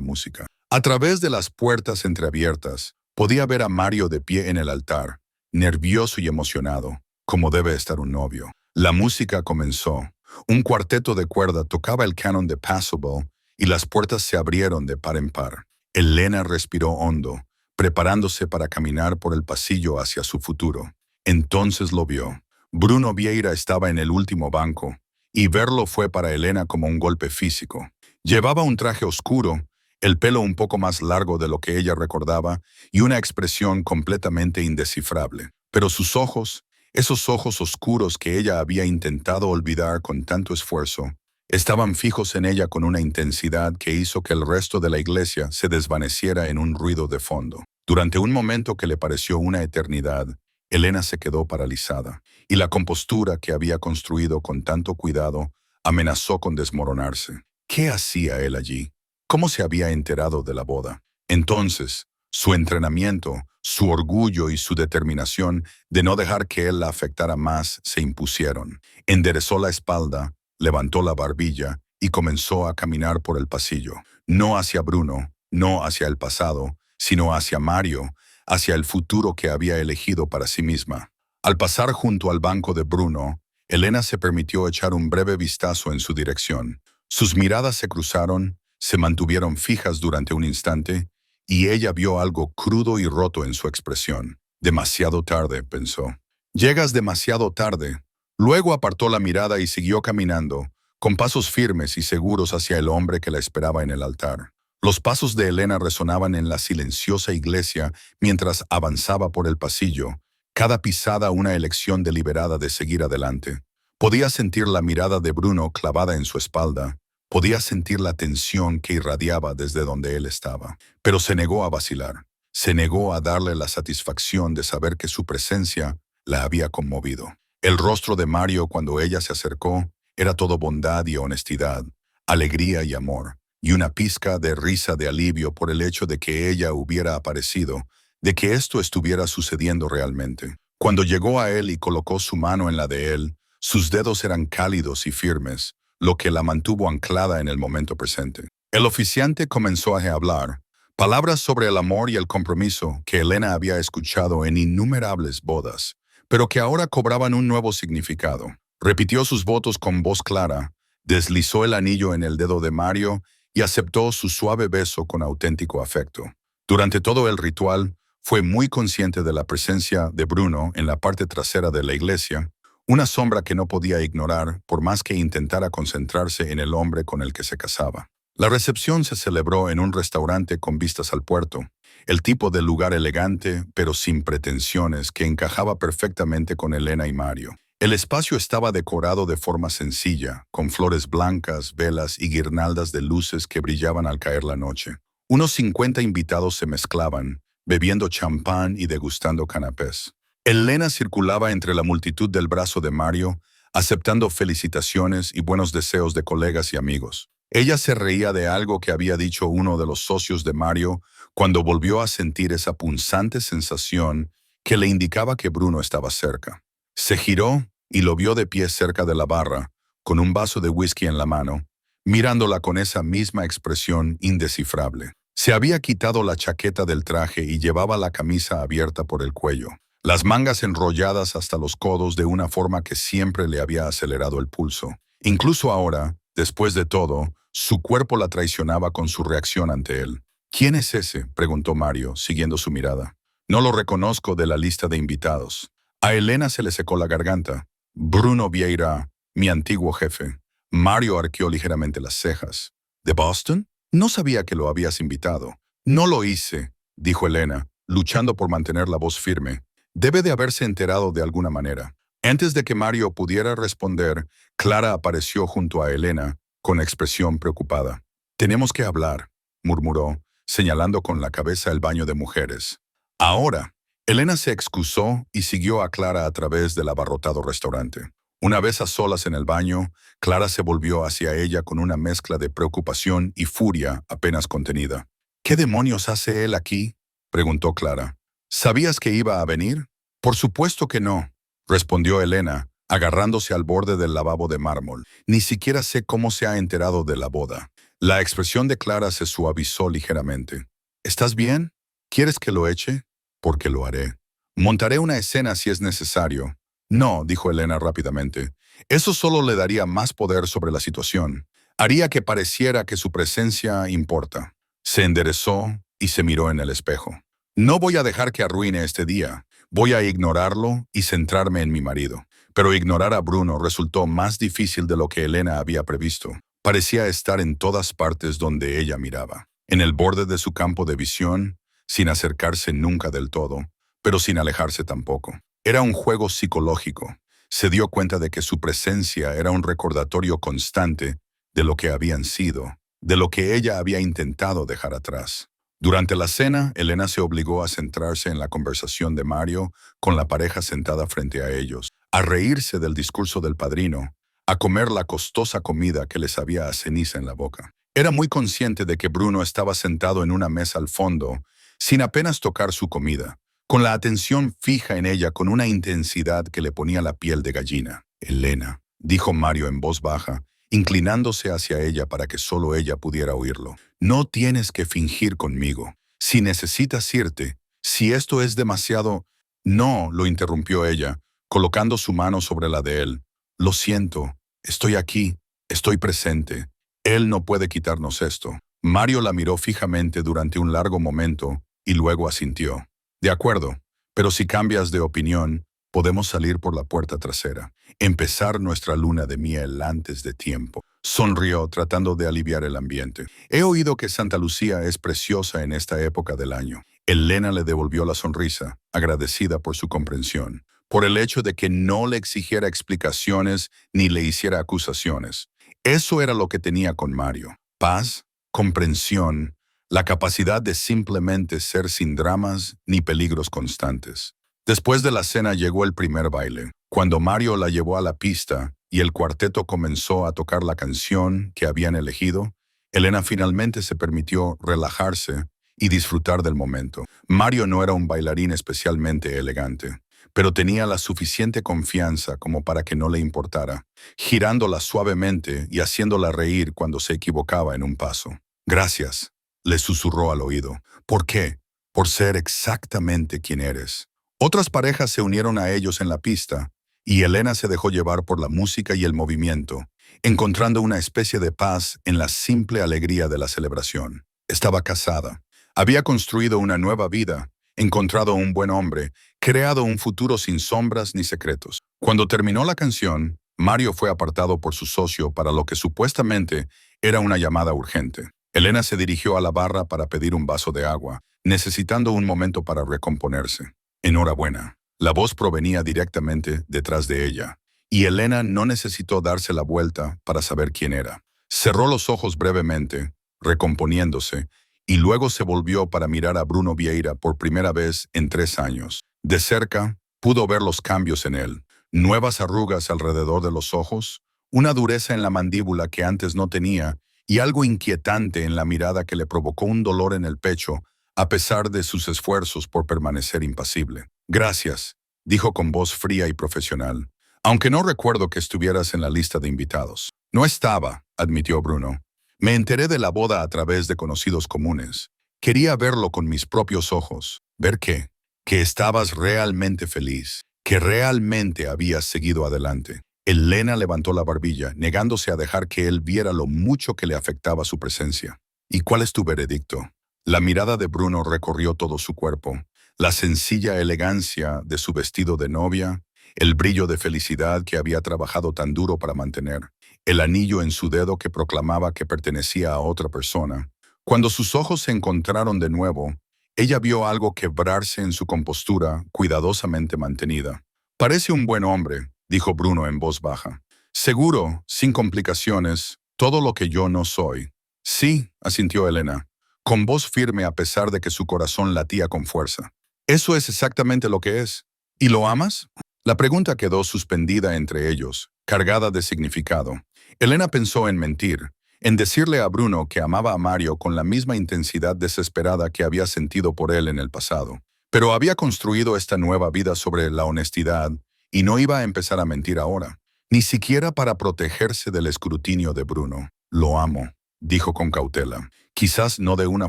música. A través de las puertas entreabiertas, podía ver a Mario de pie en el altar, nervioso y emocionado, como debe estar un novio. La música comenzó. Un cuarteto de cuerda tocaba el canon de Passable y las puertas se abrieron de par en par. Elena respiró hondo, preparándose para caminar por el pasillo hacia su futuro. Entonces lo vio. Bruno Vieira estaba en el último banco, y verlo fue para Elena como un golpe físico. Llevaba un traje oscuro, el pelo un poco más largo de lo que ella recordaba y una expresión completamente indescifrable. Pero sus ojos, esos ojos oscuros que ella había intentado olvidar con tanto esfuerzo, estaban fijos en ella con una intensidad que hizo que el resto de la iglesia se desvaneciera en un ruido de fondo. Durante un momento que le pareció una eternidad, Elena se quedó paralizada, y la compostura que había construido con tanto cuidado amenazó con desmoronarse. ¿Qué hacía él allí? ¿Cómo se había enterado de la boda? Entonces, su entrenamiento, su orgullo y su determinación de no dejar que él la afectara más se impusieron. Enderezó la espalda, levantó la barbilla y comenzó a caminar por el pasillo. No hacia Bruno, no hacia el pasado, sino hacia Mario, hacia el futuro que había elegido para sí misma. Al pasar junto al banco de Bruno, Elena se permitió echar un breve vistazo en su dirección. Sus miradas se cruzaron, se mantuvieron fijas durante un instante, y ella vio algo crudo y roto en su expresión. Demasiado tarde, pensó. Llegas demasiado tarde. Luego apartó la mirada y siguió caminando, con pasos firmes y seguros hacia el hombre que la esperaba en el altar. Los pasos de Elena resonaban en la silenciosa iglesia mientras avanzaba por el pasillo, cada pisada una elección deliberada de seguir adelante. Podía sentir la mirada de Bruno clavada en su espalda, podía sentir la tensión que irradiaba desde donde él estaba, pero se negó a vacilar, se negó a darle la satisfacción de saber que su presencia la había conmovido. El rostro de Mario cuando ella se acercó era todo bondad y honestidad, alegría y amor, y una pizca de risa de alivio por el hecho de que ella hubiera aparecido, de que esto estuviera sucediendo realmente. Cuando llegó a él y colocó su mano en la de él, sus dedos eran cálidos y firmes, lo que la mantuvo anclada en el momento presente. El oficiante comenzó a hablar, palabras sobre el amor y el compromiso que Elena había escuchado en innumerables bodas, pero que ahora cobraban un nuevo significado. Repitió sus votos con voz clara, deslizó el anillo en el dedo de Mario y aceptó su suave beso con auténtico afecto. Durante todo el ritual, fue muy consciente de la presencia de Bruno en la parte trasera de la iglesia, una sombra que no podía ignorar por más que intentara concentrarse en el hombre con el que se casaba. La recepción se celebró en un restaurante con vistas al puerto, el tipo de lugar elegante pero sin pretensiones que encajaba perfectamente con Elena y Mario. El espacio estaba decorado de forma sencilla, con flores blancas, velas y guirnaldas de luces que brillaban al caer la noche. Unos 50 invitados se mezclaban, bebiendo champán y degustando canapés. Elena circulaba entre la multitud del brazo de Mario, aceptando felicitaciones y buenos deseos de colegas y amigos. Ella se reía de algo que había dicho uno de los socios de Mario cuando volvió a sentir esa punzante sensación que le indicaba que Bruno estaba cerca. Se giró y lo vio de pie cerca de la barra, con un vaso de whisky en la mano, mirándola con esa misma expresión indescifrable. Se había quitado la chaqueta del traje y llevaba la camisa abierta por el cuello, las mangas enrolladas hasta los codos de una forma que siempre le había acelerado el pulso. Incluso ahora, después de todo, su cuerpo la traicionaba con su reacción ante él. ¿Quién es ese?, preguntó Mario, siguiendo su mirada. No lo reconozco de la lista de invitados. A Elena se le secó la garganta. Bruno Vieira, mi antiguo jefe. Mario arqueó ligeramente las cejas. ¿De Boston? No sabía que lo habías invitado. No lo hice, dijo Elena, luchando por mantener la voz firme. Debe de haberse enterado de alguna manera. Antes de que Mario pudiera responder, Clara apareció junto a Elena, con expresión preocupada. Tenemos que hablar, murmuró, señalando con la cabeza el baño de mujeres. Ahora. Elena se excusó y siguió a Clara a través del abarrotado restaurante. Una vez a solas en el baño, Clara se volvió hacia ella con una mezcla de preocupación y furia apenas contenida. ¿Qué demonios hace él aquí?, preguntó Clara. ¿Sabías que iba a venir? Por supuesto que no, respondió Elena, agarrándose al borde del lavabo de mármol. Ni siquiera sé cómo se ha enterado de la boda. La expresión de Clara se suavizó ligeramente. ¿Estás bien? ¿Quieres que lo eche? Porque lo haré. Montaré una escena si es necesario. No, dijo Elena rápidamente. Eso solo le daría más poder sobre la situación. Haría que pareciera que su presencia importa. Se enderezó y se miró en el espejo. No voy a dejar que arruine este día. Voy a ignorarlo y centrarme en mi marido. Pero ignorar a Bruno resultó más difícil de lo que Elena había previsto. Parecía estar en todas partes donde ella miraba. En el borde de su campo de visión, sin acercarse nunca del todo, pero sin alejarse tampoco. Era un juego psicológico. Se dio cuenta de que su presencia era un recordatorio constante de lo que habían sido, de lo que ella había intentado dejar atrás. Durante la cena, Elena se obligó a centrarse en la conversación de Mario con la pareja sentada frente a ellos, a reírse del discurso del padrino, a comer la costosa comida que les sabía a ceniza en la boca. Era muy consciente de que Bruno estaba sentado en una mesa al fondo, sin apenas tocar su comida, con la atención fija en ella con una intensidad que le ponía la piel de gallina. Elena, dijo Mario en voz baja, inclinándose hacia ella para que solo ella pudiera oírlo. No tienes que fingir conmigo. Si necesitas irte, si esto es demasiado... No, lo interrumpió ella, colocando su mano sobre la de él. Lo siento, estoy aquí, estoy presente. Él no puede quitarnos esto. Mario la miró fijamente durante un largo momento y luego asintió. De acuerdo, pero si cambias de opinión, podemos salir por la puerta trasera. Empezar nuestra luna de miel antes de tiempo. Sonrió tratando de aliviar el ambiente. He oído que Santa Lucía es preciosa en esta época del año. Elena le devolvió la sonrisa, agradecida por su comprensión, por el hecho de que no le exigiera explicaciones ni le hiciera acusaciones. Eso era lo que tenía con Mario. Paz, comprensión, la capacidad de simplemente ser sin dramas ni peligros constantes. Después de la cena llegó el primer baile, cuando Mario la llevó a la pista y el cuarteto comenzó a tocar la canción que habían elegido. Elena finalmente se permitió relajarse y disfrutar del momento. Mario no era un bailarín especialmente elegante, pero tenía la suficiente confianza como para que no le importara, girándola suavemente y haciéndola reír cuando se equivocaba en un paso. Gracias, le susurró al oído. ¿Por qué? Por ser exactamente quien eres. Otras parejas se unieron a ellos en la pista, y Elena se dejó llevar por la música y el movimiento, encontrando una especie de paz en la simple alegría de la celebración. Estaba casada. Había construido una nueva vida, encontrado un buen hombre, creado un futuro sin sombras ni secretos. Cuando terminó la canción, Mario fue apartado por su socio para lo que supuestamente era una llamada urgente. Elena se dirigió a la barra para pedir un vaso de agua, necesitando un momento para recomponerse. Enhorabuena. La voz provenía directamente detrás de ella, y Elena no necesitó darse la vuelta para saber quién era. Cerró los ojos brevemente, recomponiéndose, y luego se volvió para mirar a Bruno Vieira por primera vez en 3 años. De cerca, pudo ver los cambios en él. Nuevas arrugas alrededor de los ojos, una dureza en la mandíbula que antes no tenía, y algo inquietante en la mirada que le provocó un dolor en el pecho, a pesar de sus esfuerzos por permanecer impasible. Gracias, dijo con voz fría y profesional, aunque no recuerdo que estuvieras en la lista de invitados. No estaba, admitió Bruno. Me enteré de la boda a través de conocidos comunes. Quería verlo con mis propios ojos. ¿Ver qué? Que estabas realmente feliz, que realmente habías seguido adelante. Elena levantó la barbilla, negándose a dejar que él viera lo mucho que le afectaba su presencia. ¿Y cuál es tu veredicto? La mirada de Bruno recorrió todo su cuerpo. La sencilla elegancia de su vestido de novia, el brillo de felicidad que había trabajado tan duro para mantener, el anillo en su dedo que proclamaba que pertenecía a otra persona. Cuando sus ojos se encontraron de nuevo, ella vio algo quebrarse en su compostura cuidadosamente mantenida. Parece un buen hombre, dijo Bruno en voz baja. Seguro, sin complicaciones, todo lo que yo no soy. Sí, asintió Elena, con voz firme a pesar de que su corazón latía con fuerza. Eso es exactamente lo que es. ¿Y lo amas? La pregunta quedó suspendida entre ellos, cargada de significado. Elena pensó en mentir, en decirle a Bruno que amaba a Mario con la misma intensidad desesperada que había sentido por él en el pasado. Pero había construido esta nueva vida sobre la honestidad y no iba a empezar a mentir ahora, ni siquiera para protegerse del escrutinio de Bruno. Lo amo, dijo con cautela, quizás no de una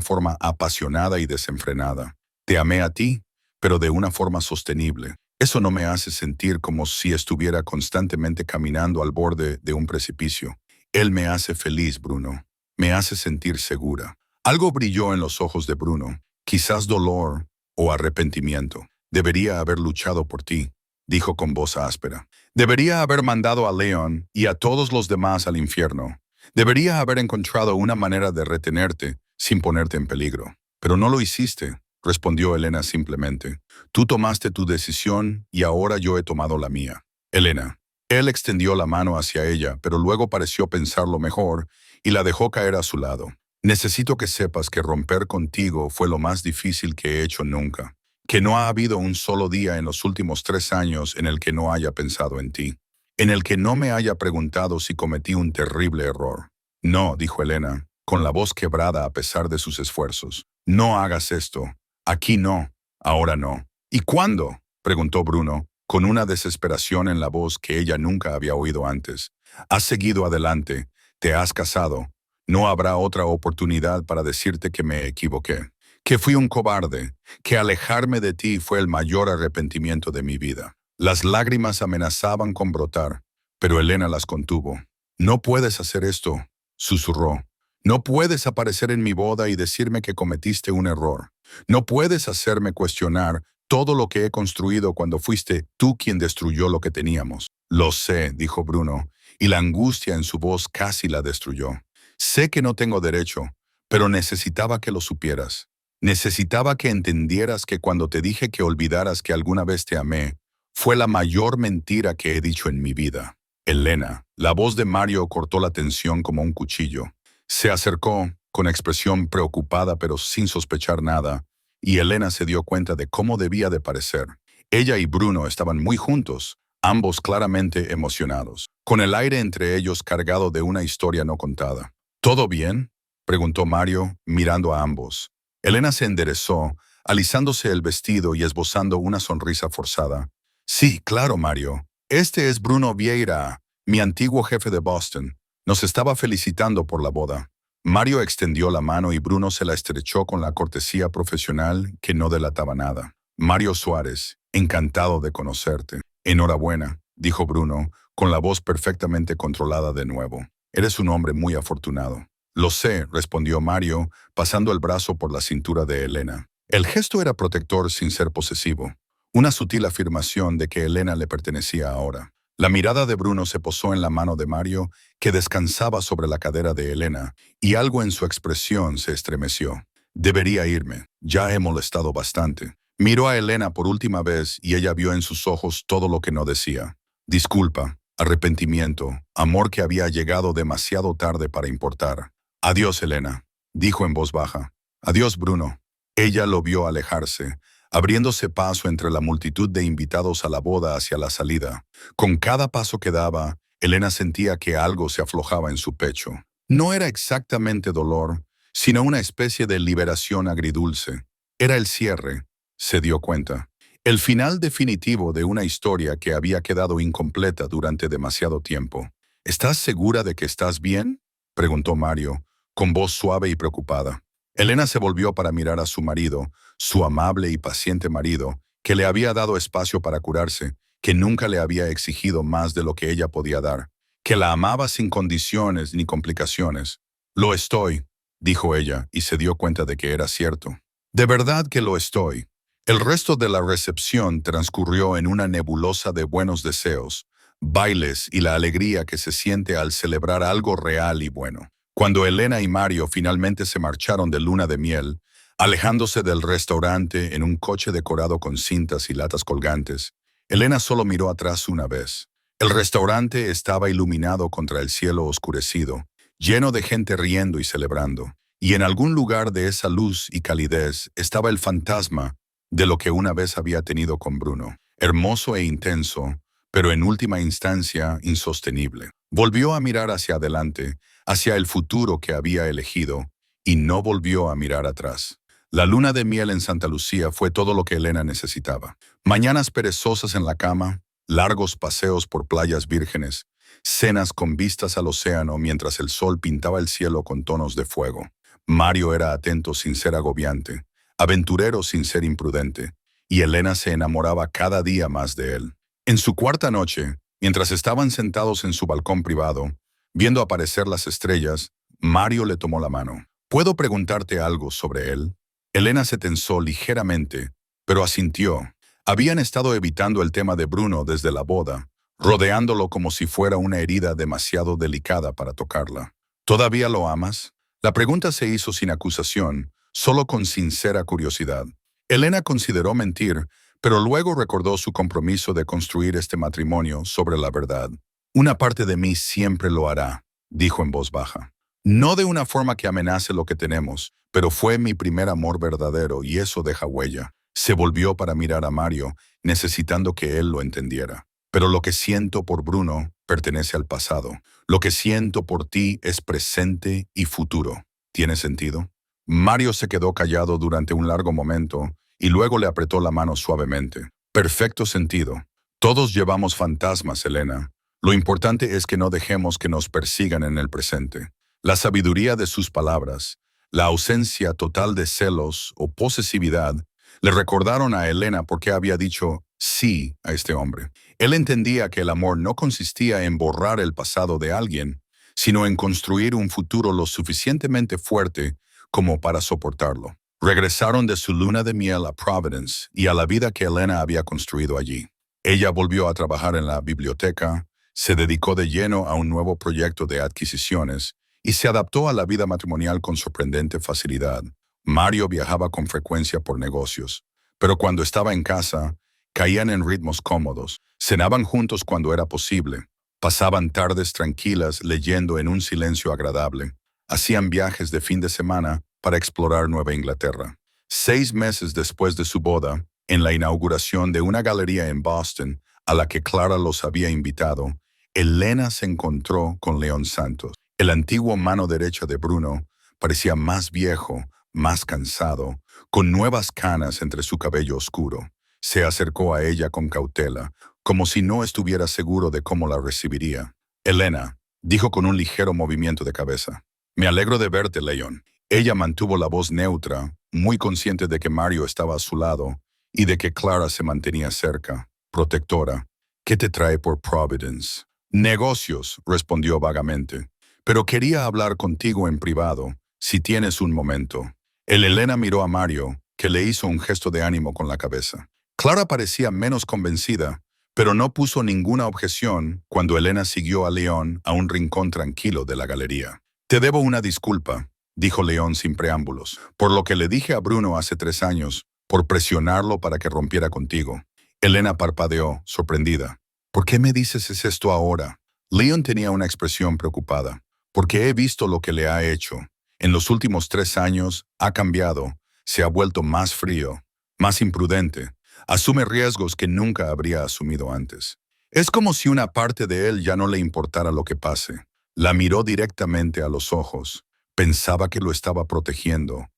forma apasionada y desenfrenada. Te amé a ti, pero de una forma sostenible. Eso no me hace sentir como si estuviera constantemente caminando al borde de un precipicio. Él me hace feliz, Bruno. Me hace sentir segura. Algo brilló en los ojos de Bruno, quizás dolor o arrepentimiento. Debería haber luchado por ti, dijo con voz áspera. Debería haber mandado a Leon y a todos los demás al infierno. Debería haber encontrado una manera de retenerte sin ponerte en peligro. Pero no lo hiciste, respondió Elena simplemente. Tú tomaste tu decisión y ahora yo he tomado la mía. Elena. Él extendió la mano hacia ella, pero luego pareció pensarlo mejor y la dejó caer a su lado. Necesito que sepas que romper contigo fue lo más difícil que he hecho nunca. Que no ha habido un solo día en los últimos 3 años en el que no haya pensado en ti. En el que no me haya preguntado si cometí un terrible error. No, dijo Elena, con la voz quebrada a pesar de sus esfuerzos. No hagas esto. Aquí no. Ahora no. ¿Y cuándo? Preguntó Bruno, con una desesperación en la voz que ella nunca había oído antes. Has seguido adelante. Te has casado. No habrá otra oportunidad para decirte que me equivoqué. Que fui un cobarde. Que alejarme de ti fue el mayor arrepentimiento de mi vida. Las lágrimas amenazaban con brotar, pero Elena las contuvo. No puedes hacer esto, susurró. No puedes aparecer en mi boda y decirme que cometiste un error. No puedes hacerme cuestionar todo lo que he construido cuando fuiste tú quien destruyó lo que teníamos. Lo sé, dijo Bruno, y la angustia en su voz casi la destruyó. Sé que no tengo derecho, pero necesitaba que lo supieras. Necesitaba que entendieras que cuando te dije que olvidaras que alguna vez te amé, fue la mayor mentira que he dicho en mi vida. Elena, la voz de Mario cortó la tensión como un cuchillo. Se acercó, con expresión preocupada pero sin sospechar nada, y Elena se dio cuenta de cómo debía de parecer. Ella y Bruno estaban muy juntos, ambos claramente emocionados, con el aire entre ellos cargado de una historia no contada. ¿Todo bien?, preguntó Mario, mirando a ambos. Elena se enderezó, alisándose el vestido y esbozando una sonrisa forzada. Sí, claro, Mario. Este es Bruno Vieira, mi antiguo jefe de Boston. Nos estaba felicitando por la boda. Mario extendió la mano y Bruno se la estrechó con la cortesía profesional que no delataba nada. Mario Suárez, encantado de conocerte. Enhorabuena, dijo Bruno, con la voz perfectamente controlada de nuevo. Eres un hombre muy afortunado. Lo sé, respondió Mario, pasando el brazo por la cintura de Elena. El gesto era protector sin ser posesivo. Una sutil afirmación de que Elena le pertenecía ahora. La mirada de Bruno se posó en la mano de Mario, que descansaba sobre la cadera de Elena, y algo en su expresión se estremeció. Debería irme. Ya he molestado bastante. Miró a Elena por última vez y ella vio en sus ojos todo lo que no decía. Disculpa, arrepentimiento, amor que había llegado demasiado tarde para importar. Adiós, Elena, dijo en voz baja. Adiós, Bruno. Ella lo vio alejarse, abriéndose paso entre la multitud de invitados a la boda hacia la salida. Con cada paso que daba, Elena sentía que algo se aflojaba en su pecho. No era exactamente dolor, sino una especie de liberación agridulce. Era el cierre, se dio cuenta. El final definitivo de una historia que había quedado incompleta durante demasiado tiempo. ¿Estás segura de que estás bien?, preguntó Mario, con voz suave y preocupada. Elena se volvió para mirar a su marido, su amable y paciente marido, que le había dado espacio para curarse, que nunca le había exigido más de lo que ella podía dar, que la amaba sin condiciones ni complicaciones. Lo estoy, dijo ella, y se dio cuenta de que era cierto. De verdad que lo estoy. El resto de la recepción transcurrió en una nebulosa de buenos deseos, bailes y la alegría que se siente al celebrar algo real y bueno. Cuando Elena y Mario finalmente se marcharon de luna de miel, alejándose del restaurante en un coche decorado con cintas y latas colgantes, Elena solo miró atrás una vez. El restaurante estaba iluminado contra el cielo oscurecido, lleno de gente riendo y celebrando, y en algún lugar de esa luz y calidez estaba el fantasma de lo que una vez había tenido con Bruno. hermoso e intenso, pero en última instancia insostenible. Volvió a mirar hacia adelante, hacia el futuro que había elegido, y no volvió a mirar atrás. La luna de miel en Santa Lucía fue todo lo que Elena necesitaba. Mañanas perezosas en la cama, largos paseos por playas vírgenes, cenas con vistas al océano mientras el sol pintaba el cielo con tonos de fuego. Mario era atento sin ser agobiante, aventurero sin ser imprudente, y Elena se enamoraba cada día más de él. En su cuarta noche, mientras estaban sentados en su balcón privado, viendo aparecer las estrellas, Mario le tomó la mano. ¿Puedo preguntarte algo sobre él? Elena se tensó ligeramente, pero asintió. Habían estado evitando el tema de Bruno desde la boda, rodeándolo como si fuera una herida demasiado delicada para tocarla. ¿Todavía lo amas? La pregunta se hizo sin acusación, solo con sincera curiosidad. Elena consideró mentir, pero luego recordó su compromiso de construir este matrimonio sobre la verdad. Una parte de mí siempre lo hará, dijo en voz baja. No de una forma que amenace lo que tenemos, pero fue mi primer amor verdadero y eso deja huella. Se volvió para mirar a Mario, necesitando que él lo entendiera. Pero lo que siento por Bruno pertenece al pasado. Lo que siento por ti es presente y futuro. ¿Tiene sentido? Mario se quedó callado durante un largo momento y luego le apretó la mano suavemente. Perfecto sentido. Todos llevamos fantasmas, Elena. Lo importante es que no dejemos que nos persigan en el presente. La sabiduría de sus palabras, la ausencia total de celos o posesividad, le recordaron a Elena por qué había dicho sí a este hombre. Él entendía que el amor no consistía en borrar el pasado de alguien, sino en construir un futuro lo suficientemente fuerte como para soportarlo. Regresaron de su luna de miel a Providence y a la vida que Elena había construido allí. Ella volvió a trabajar en la biblioteca, se dedicó de lleno a un nuevo proyecto de adquisiciones y se adaptó a la vida matrimonial con sorprendente facilidad. Mario viajaba con frecuencia por negocios, pero cuando estaba en casa, caían en ritmos cómodos, cenaban juntos cuando era posible, pasaban tardes tranquilas leyendo en un silencio agradable, hacían viajes de fin de semana para explorar Nueva Inglaterra. 6 meses después de su boda, en la inauguración de una galería en Boston, a la que Clara los había invitado, Elena se encontró con León Santos. El antiguo mano derecha de Bruno parecía más viejo, más cansado, con nuevas canas entre su cabello oscuro. Se acercó a ella con cautela, como si no estuviera seguro de cómo la recibiría. Elena, dijo con un ligero movimiento de cabeza. Me alegro de verte, León. Ella mantuvo la voz neutra, muy consciente de que Mario estaba a su lado y de que Clara se mantenía cerca, protectora. ¿Qué te trae por Providence? Negocios, respondió vagamente. Pero quería hablar contigo en privado, si tienes un momento. Elena miró a Mario, que le hizo un gesto de ánimo con la cabeza. Clara parecía menos convencida, pero no puso ninguna objeción cuando Elena siguió a León a un rincón tranquilo de la galería. Te debo una disculpa, dijo León sin preámbulos, por lo que le dije a Bruno hace 3 años, por presionarlo para que rompiera contigo. Elena parpadeó, sorprendida. ¿Por qué me dices esto ahora? León tenía una expresión preocupada. Porque he visto lo que le ha hecho. En los últimos 3 años ha cambiado, se ha vuelto más frío, más imprudente, asume riesgos que nunca habría asumido antes. Es como si una parte de él ya no le importara lo que pase. La miró directamente a los ojos. Pensaba que lo estaba protegiendo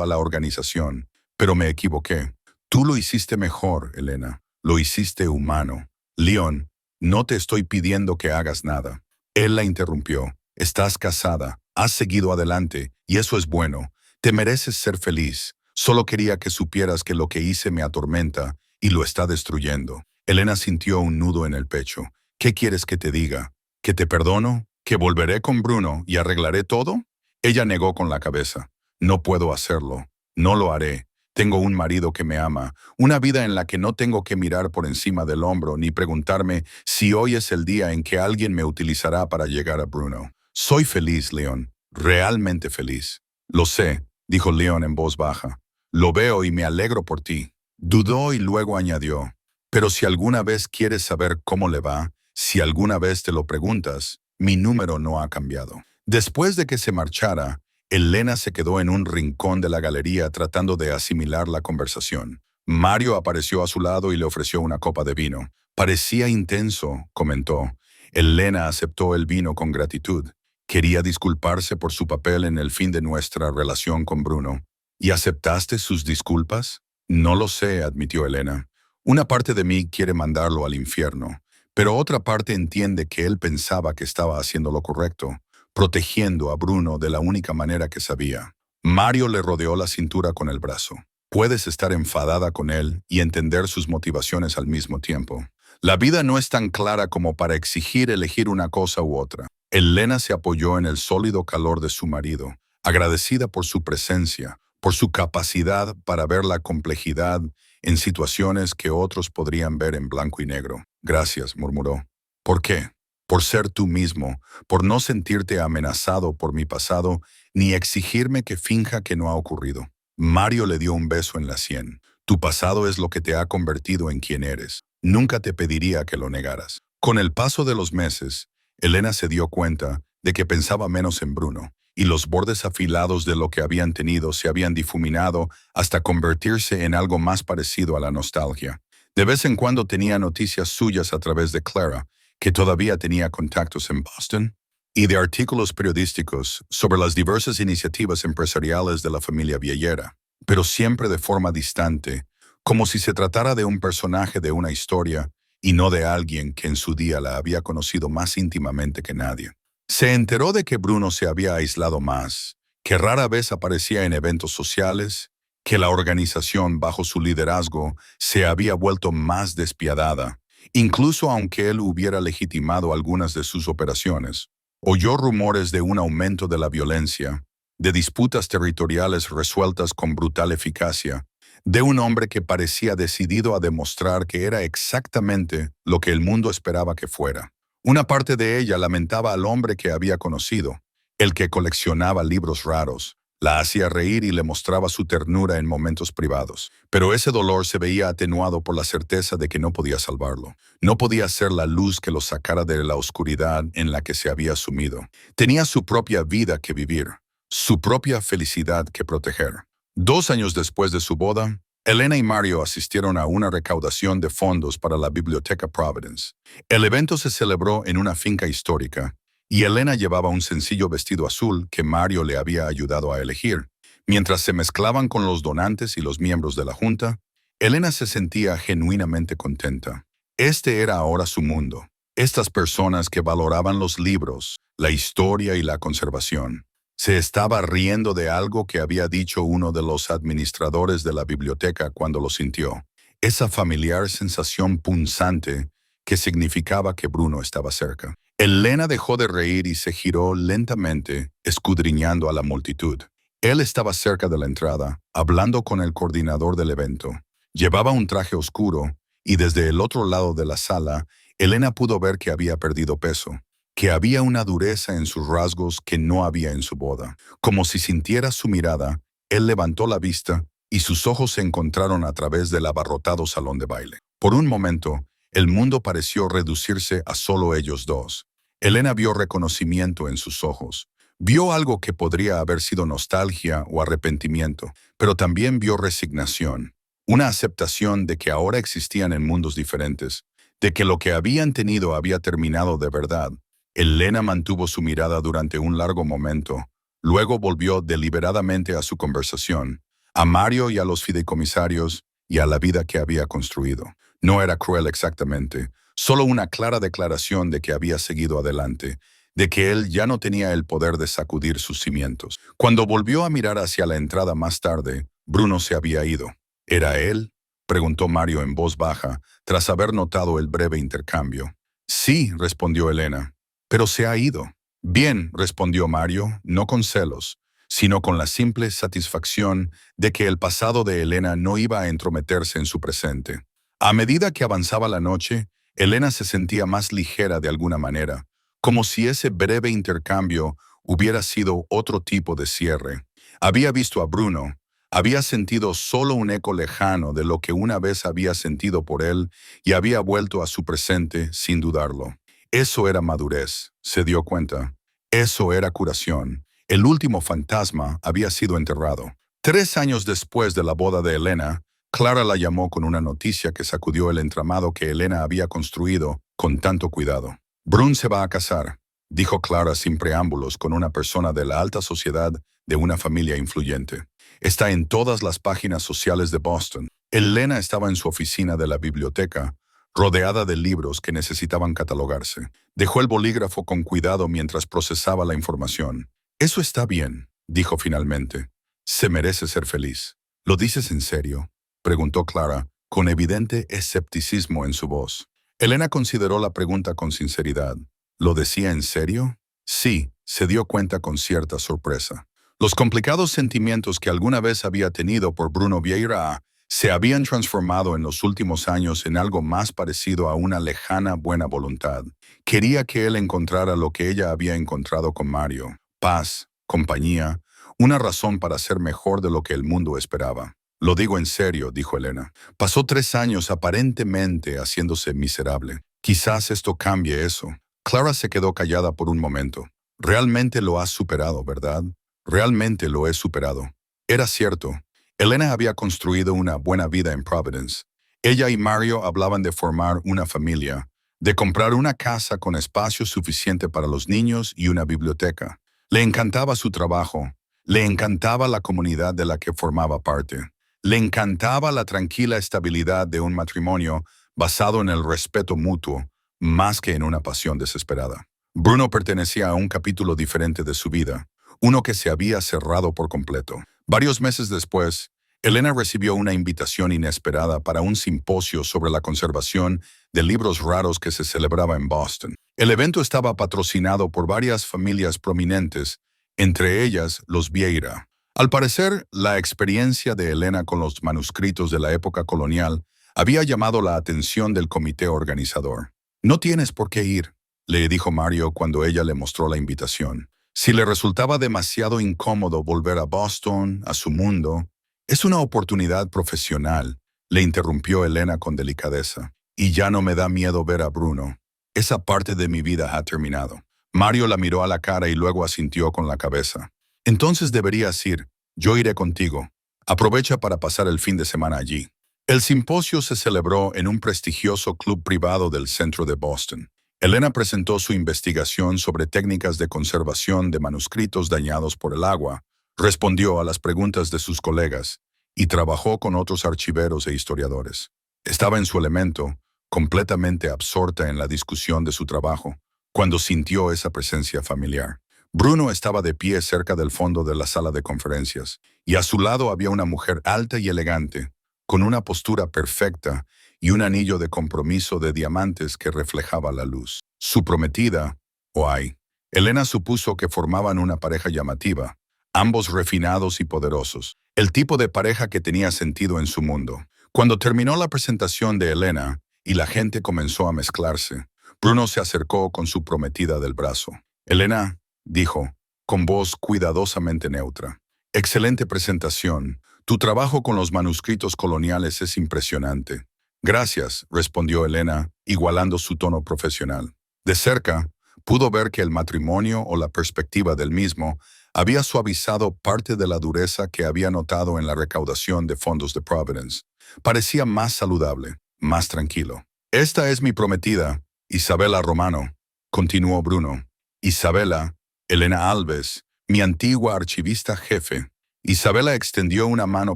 a la organización, pero me equivoqué. Tú lo hiciste mejor, Elena. Lo hiciste humano. León, no te estoy pidiendo que hagas nada. Él la interrumpió. Estás casada, has seguido adelante, y eso es bueno. Te mereces ser feliz. Solo quería que supieras que lo que hice me atormenta y lo está destruyendo. Elena sintió un nudo en el pecho. ¿Qué quieres que te diga? ¿Que te perdono? ¿Que volveré con Bruno y arreglaré todo? Ella negó con la cabeza. No puedo hacerlo. No lo haré. Tengo un marido que me ama, una vida en la que no tengo que mirar por encima del hombro ni preguntarme si hoy es el día en que alguien me utilizará para llegar a Bruno. Soy feliz, León, realmente feliz. Lo sé, dijo León en voz baja. Lo veo y me alegro por ti. Dudó y luego añadió, pero si alguna vez quieres saber cómo le va, si alguna vez te lo preguntas, mi número no ha cambiado. Después de que se marchara, Elena se quedó en un rincón de la galería tratando de asimilar la conversación. Mario apareció a su lado y le ofreció una copa de vino. Parecía intenso, comentó. Elena aceptó el vino con gratitud. Quería disculparse por su papel en el fin de nuestra relación con Bruno. ¿Y aceptaste sus disculpas? No lo sé, admitió Elena. Una parte de mí quiere mandarlo al infierno, pero otra parte entiende que él pensaba que estaba haciendo lo correcto, protegiendo a Bruno de la única manera que sabía. Mario le rodeó la cintura con el brazo. Puedes estar enfadada con él y entender sus motivaciones al mismo tiempo. La vida no es tan clara como para elegir una cosa u otra. Elena se apoyó en el sólido calor de su marido, agradecida por su presencia, por su capacidad para ver la complejidad en situaciones que otros podrían ver en blanco y negro. Gracias, murmuró. ¿Por qué? Por ser tú mismo, por no sentirte amenazado por mi pasado, ni exigirme que finja que no ha ocurrido. Mario le dio un beso en la sien. Tu pasado es lo que te ha convertido en quien eres. Nunca te pediría que lo negaras. Con el paso de los meses, Elena se dio cuenta de que pensaba menos en Bruno, y los bordes afilados de lo que habían tenido se habían difuminado hasta convertirse en algo más parecido a la nostalgia. De vez en cuando tenía noticias suyas a través de Clara, que todavía tenía contactos en Boston, y de artículos periodísticos sobre las diversas iniciativas empresariales de la familia Viellera, pero siempre de forma distante, como si se tratara de un personaje de una historia y no de alguien que en su día la había conocido más íntimamente que nadie. Se enteró de que Bruno se había aislado más, que rara vez aparecía en eventos sociales, que la organización bajo su liderazgo se había vuelto más despiadada, incluso aunque él hubiera legitimado algunas de sus operaciones. Oyó rumores de un aumento de la violencia, de disputas territoriales resueltas con brutal eficacia, de un hombre que parecía decidido a demostrar que era exactamente lo que el mundo esperaba que fuera. Una parte de ella lamentaba al hombre que había conocido, el que coleccionaba libros raros, la hacía reír y le mostraba su ternura en momentos privados. Pero ese dolor se veía atenuado por la certeza de que no podía salvarlo. No podía ser la luz que lo sacara de la oscuridad en la que se había sumido. Tenía su propia vida que vivir, su propia felicidad que proteger. 2 años después de su boda, Elena y Mario asistieron a una recaudación de fondos para la Biblioteca Providence. El evento se celebró en una finca histórica, y Elena llevaba un sencillo vestido azul que Mario le había ayudado a elegir. Mientras se mezclaban con los donantes y los miembros de la junta, Elena se sentía genuinamente contenta. Este era ahora su mundo. Estas personas que valoraban los libros, la historia y la conservación. Se estaba riendo de algo que había dicho uno de los administradores de la biblioteca cuando lo sintió. Esa familiar sensación punzante que significaba que Bruno estaba cerca. Elena dejó de reír y se giró lentamente, escudriñando a la multitud. Él estaba cerca de la entrada, hablando con el coordinador del evento. Llevaba un traje oscuro, y desde el otro lado de la sala, Elena pudo ver que había perdido peso, que había una dureza en sus rasgos que no había en su boda. Como si sintiera su mirada, él levantó la vista y sus ojos se encontraron a través del abarrotado salón de baile. Por un momento, el mundo pareció reducirse a solo ellos dos. Elena vio reconocimiento en sus ojos. Vio algo que podría haber sido nostalgia o arrepentimiento, pero también vio resignación, una aceptación de que ahora existían en mundos diferentes, de que lo que habían tenido había terminado de verdad. Elena mantuvo su mirada durante un largo momento, luego volvió deliberadamente a su conversación, a Mario y a los fideicomisarios y a la vida que había construido. No era cruel exactamente, solo una clara declaración de que había seguido adelante, de que él ya no tenía el poder de sacudir sus cimientos. Cuando volvió a mirar hacia la entrada más tarde, Bruno se había ido. ¿Era él?, preguntó Mario en voz baja, tras haber notado el breve intercambio. Sí, respondió Elena, pero se ha ido. Bien, respondió Mario, no con celos, sino con la simple satisfacción de que el pasado de Elena no iba a entrometerse en su presente. A medida que avanzaba la noche, Elena se sentía más ligera de alguna manera, como si ese breve intercambio hubiera sido otro tipo de cierre. Había visto a Bruno, había sentido solo un eco lejano de lo que una vez había sentido por él y había vuelto a su presente sin dudarlo. Eso era madurez, se dio cuenta. Eso era curación. El último fantasma había sido enterrado. 3 años después de la boda de Elena, Clara la llamó con una noticia que sacudió el entramado que Elena había construido con tanto cuidado. Brun se va a casar, dijo Clara sin preámbulos, con una persona de la alta sociedad de una familia influyente. Está en todas las páginas sociales de Boston. Elena estaba en su oficina de la biblioteca, rodeada de libros que necesitaban catalogarse. Dejó el bolígrafo con cuidado mientras procesaba la información. Eso está bien, dijo finalmente. Se merece ser feliz. ¿Lo dices en serio?, preguntó Clara, con evidente escepticismo en su voz. Elena consideró la pregunta con sinceridad. ¿Lo decía en serio? Sí, se dio cuenta con cierta sorpresa. Los complicados sentimientos que alguna vez había tenido por Bruno Vieira se habían transformado en los últimos años en algo más parecido a una lejana buena voluntad. Quería que él encontrara lo que ella había encontrado con Mario: paz, compañía, una razón para ser mejor de lo que el mundo esperaba. Lo digo en serio, dijo Elena. Pasó 3 años aparentemente haciéndose miserable. Quizás esto cambie eso. Clara se quedó callada por un momento. Realmente lo has superado, ¿verdad? Realmente lo he superado. Era cierto. Elena había construido una buena vida en Providence. Ella y Mario hablaban de formar una familia, de comprar una casa con espacio suficiente para los niños y una biblioteca. Le encantaba su trabajo. Le encantaba la comunidad de la que formaba parte. Le encantaba la tranquila estabilidad de un matrimonio basado en el respeto mutuo, más que en una pasión desesperada. Bruno pertenecía a un capítulo diferente de su vida, uno que se había cerrado por completo. Varios meses después, Elena recibió una invitación inesperada para un simposio sobre la conservación de libros raros que se celebraba en Boston. El evento estaba patrocinado por varias familias prominentes, entre ellas los Vieira. Al parecer, la experiencia de Elena con los manuscritos de la época colonial había llamado la atención del comité organizador. «No tienes por qué ir», le dijo Mario cuando ella le mostró la invitación. Si le resultaba demasiado incómodo volver a Boston, a su mundo. «Es una oportunidad profesional», le interrumpió Elena con delicadeza. «Y ya no me da miedo ver a Bruno. Esa parte de mi vida ha terminado». Mario la miró a la cara y luego asintió con la cabeza. «Entonces deberías ir. Yo iré contigo. Aprovecha para pasar el fin de semana allí». El simposio se celebró en un prestigioso club privado del centro de Boston. Elena presentó su investigación sobre técnicas de conservación de manuscritos dañados por el agua, respondió a las preguntas de sus colegas y trabajó con otros archiveros e historiadores. Estaba en su elemento, completamente absorta en la discusión de su trabajo, cuando sintió esa presencia familiar. Bruno estaba de pie cerca del fondo de la sala de conferencias, y a su lado había una mujer alta y elegante, con una postura perfecta y un anillo de compromiso de diamantes que reflejaba la luz. Su prometida, Oai. Elena supuso que formaban una pareja llamativa, ambos refinados y poderosos, el tipo de pareja que tenía sentido en su mundo. Cuando terminó la presentación de Elena y la gente comenzó a mezclarse, Bruno se acercó con su prometida del brazo. «Elena», dijo, con voz cuidadosamente neutra, «excelente presentación. Tu trabajo con los manuscritos coloniales es impresionante». «Gracias», respondió Elena, igualando su tono profesional. De cerca, pudo ver que el matrimonio o la perspectiva del mismo había suavizado parte de la dureza que había notado en la recaudación de fondos de Providence. Parecía más saludable, más tranquilo. «Esta es mi prometida, Isabela Romano», continuó Bruno. «Isabela, Elena Alves, mi antigua archivista jefe». Isabela extendió una mano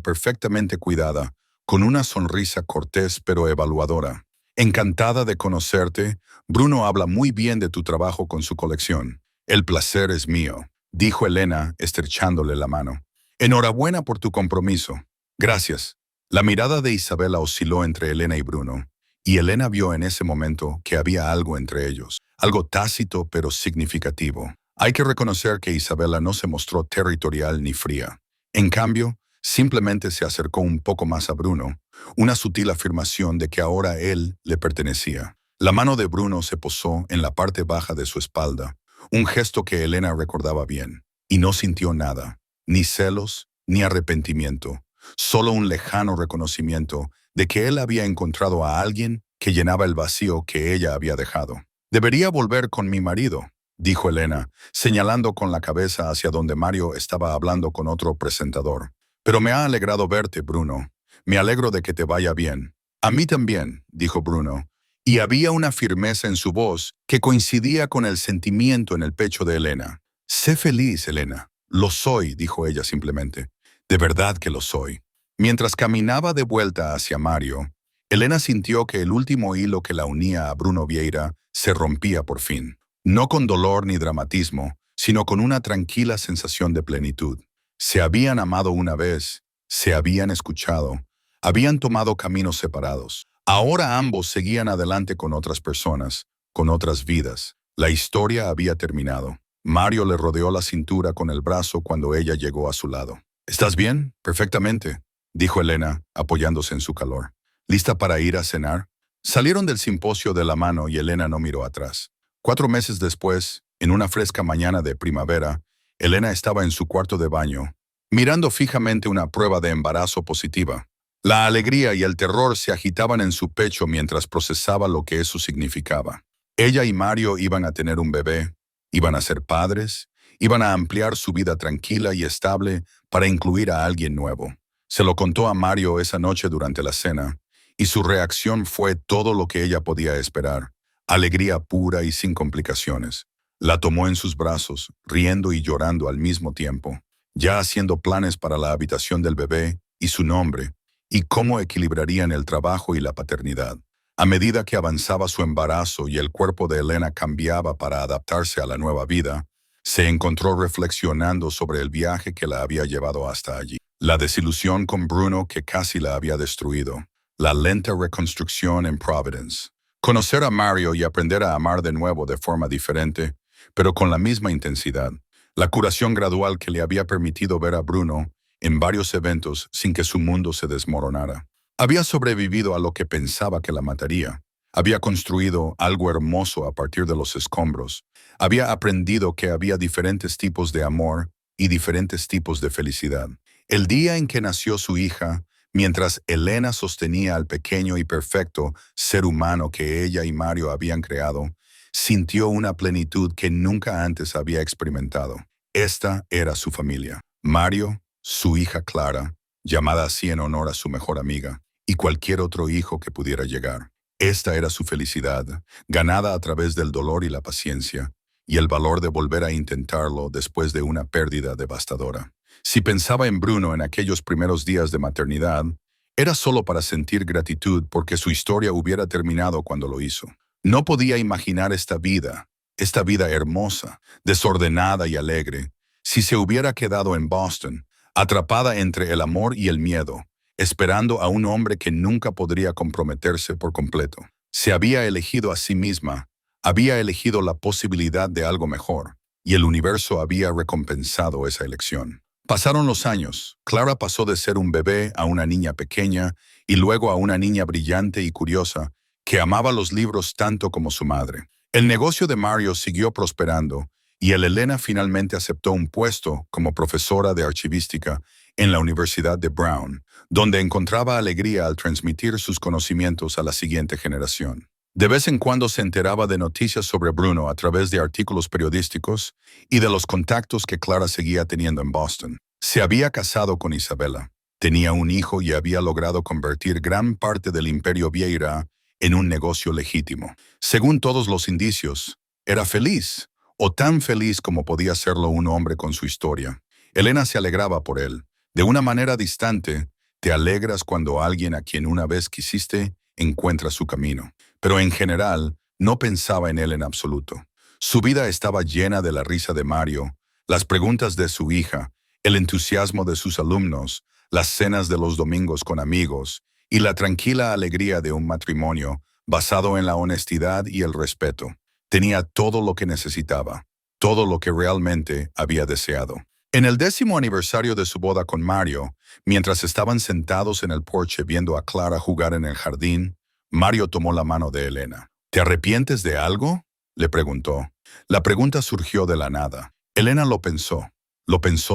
perfectamente cuidada, con una sonrisa cortés pero evaluadora. «Encantada de conocerte. Bruno habla muy bien de tu trabajo con su colección». «El placer es mío», dijo Elena, estrechándole la mano. «Enhorabuena por tu compromiso». «Gracias». La mirada de Isabela osciló entre Elena y Bruno, y Elena vio en ese momento que había algo entre ellos, algo tácito pero significativo. Hay que reconocer que Isabela no se mostró territorial ni fría. En cambio, simplemente se acercó un poco más a Bruno, una sutil afirmación de que ahora él le pertenecía. La mano de Bruno se posó en la parte baja de su espalda, un gesto que Elena recordaba bien, y no sintió nada, ni celos, ni arrepentimiento, solo un lejano reconocimiento de que él había encontrado a alguien que llenaba el vacío que ella había dejado. «Debería volver con mi marido», dijo Elena, señalando con la cabeza hacia donde Mario estaba hablando con otro presentador. «Pero me ha alegrado verte, Bruno. Me alegro de que te vaya bien. A mí también, dijo Bruno, y había una firmeza en su voz que coincidía con el sentimiento en el pecho de Elena. Sé feliz, Elena. Lo soy, dijo ella simplemente. De verdad que lo soy. Mientras caminaba de vuelta hacia Mario, Elena sintió que el último hilo que la unía a Bruno Vieira se rompía por fin. No con dolor ni dramatismo, sino con una tranquila sensación de plenitud. Se habían amado una vez, se habían escuchado, habían tomado caminos separados. Ahora ambos seguían adelante con otras personas, con otras vidas. La historia había terminado. Mario le rodeó la cintura con el brazo cuando ella llegó a su lado. ¿Estás bien? Perfectamente, dijo Elena, apoyándose en su calor. ¿Lista para ir a cenar? Salieron del simposio de la mano y Elena no miró atrás. 4 meses después, en una fresca mañana de primavera, Elena estaba en su cuarto de baño, mirando fijamente una prueba de embarazo positiva. La alegría y el terror se agitaban en su pecho mientras procesaba lo que eso significaba. Ella y Mario iban a tener un bebé, iban a ser padres, iban a ampliar su vida tranquila y estable para incluir a alguien nuevo. Se lo contó a Mario esa noche durante la cena, y su reacción fue todo lo que ella podía esperar, alegría pura y sin complicaciones. La tomó en sus brazos, riendo y llorando al mismo tiempo, ya haciendo planes para la habitación del bebé y su nombre, y cómo equilibrarían el trabajo y la paternidad. A medida que avanzaba su embarazo y el cuerpo de Elena cambiaba para adaptarse a la nueva vida, se encontró reflexionando sobre el viaje que la había llevado hasta allí. La desilusión con Bruno que casi la había destruido. La lenta reconstrucción en Providence. Conocer a Mario y aprender a amar de nuevo de forma diferente, pero con la misma intensidad. La curación gradual que le había permitido ver a Bruno en varios eventos sin que su mundo se desmoronara. Había sobrevivido a lo que pensaba que la mataría. Había construido algo hermoso a partir de los escombros. Había aprendido que había diferentes tipos de amor y diferentes tipos de felicidad. El día en que nació su hija, mientras Elena sostenía al pequeño y perfecto ser humano que ella y Mario habían creado, sintió una plenitud que nunca antes había experimentado. Esta era su familia. Mario, su hija Clara, llamada así en honor a su mejor amiga, y cualquier otro hijo que pudiera llegar. Esta era su felicidad, ganada a través del dolor y la paciencia, y el valor de volver a intentarlo después de una pérdida devastadora. Si pensaba en Bruno en aquellos primeros días de maternidad, era solo para sentir gratitud porque su historia hubiera terminado cuando lo hizo. No podía imaginar esta vida hermosa, desordenada y alegre, si se hubiera quedado en Boston, atrapada entre el amor y el miedo, esperando a un hombre que nunca podría comprometerse por completo. Se había elegido a sí misma, había elegido la posibilidad de algo mejor, y el universo había recompensado esa elección. Pasaron los años. Clara pasó de ser un bebé a una niña pequeña y luego a una niña brillante y curiosa que amaba los libros tanto como su madre. El negocio de Mario siguió prosperando y Elena finalmente aceptó un puesto como profesora de archivística en la Universidad de Brown, donde encontraba alegría al transmitir sus conocimientos a la siguiente generación. De vez en cuando se enteraba de noticias sobre Bruno a través de artículos periodísticos y de los contactos que Clara seguía teniendo en Boston. Se había casado con Isabella, tenía un hijo y había logrado convertir gran parte del imperio Vieira en un negocio legítimo. Según todos los indicios, era feliz, o tan feliz como podía serlo un hombre con su historia. Elena se alegraba por él. De una manera distante, te alegras cuando alguien a quien una vez quisiste encuentra su camino. Pero en general, no pensaba en él en absoluto. Su vida estaba llena de la risa de Mario, las preguntas de su hija, el entusiasmo de sus alumnos, las cenas de los domingos con amigos y la tranquila alegría de un matrimonio basado en la honestidad y el respeto. Tenía todo lo que necesitaba, todo lo que realmente había deseado. En el 10º aniversario de su boda con Mario, mientras estaban sentados en el porche viendo a Clara jugar en el jardín, Mario tomó la mano de Elena. ¿Te arrepientes de algo?, le preguntó. La pregunta surgió de la nada. Elena lo pensó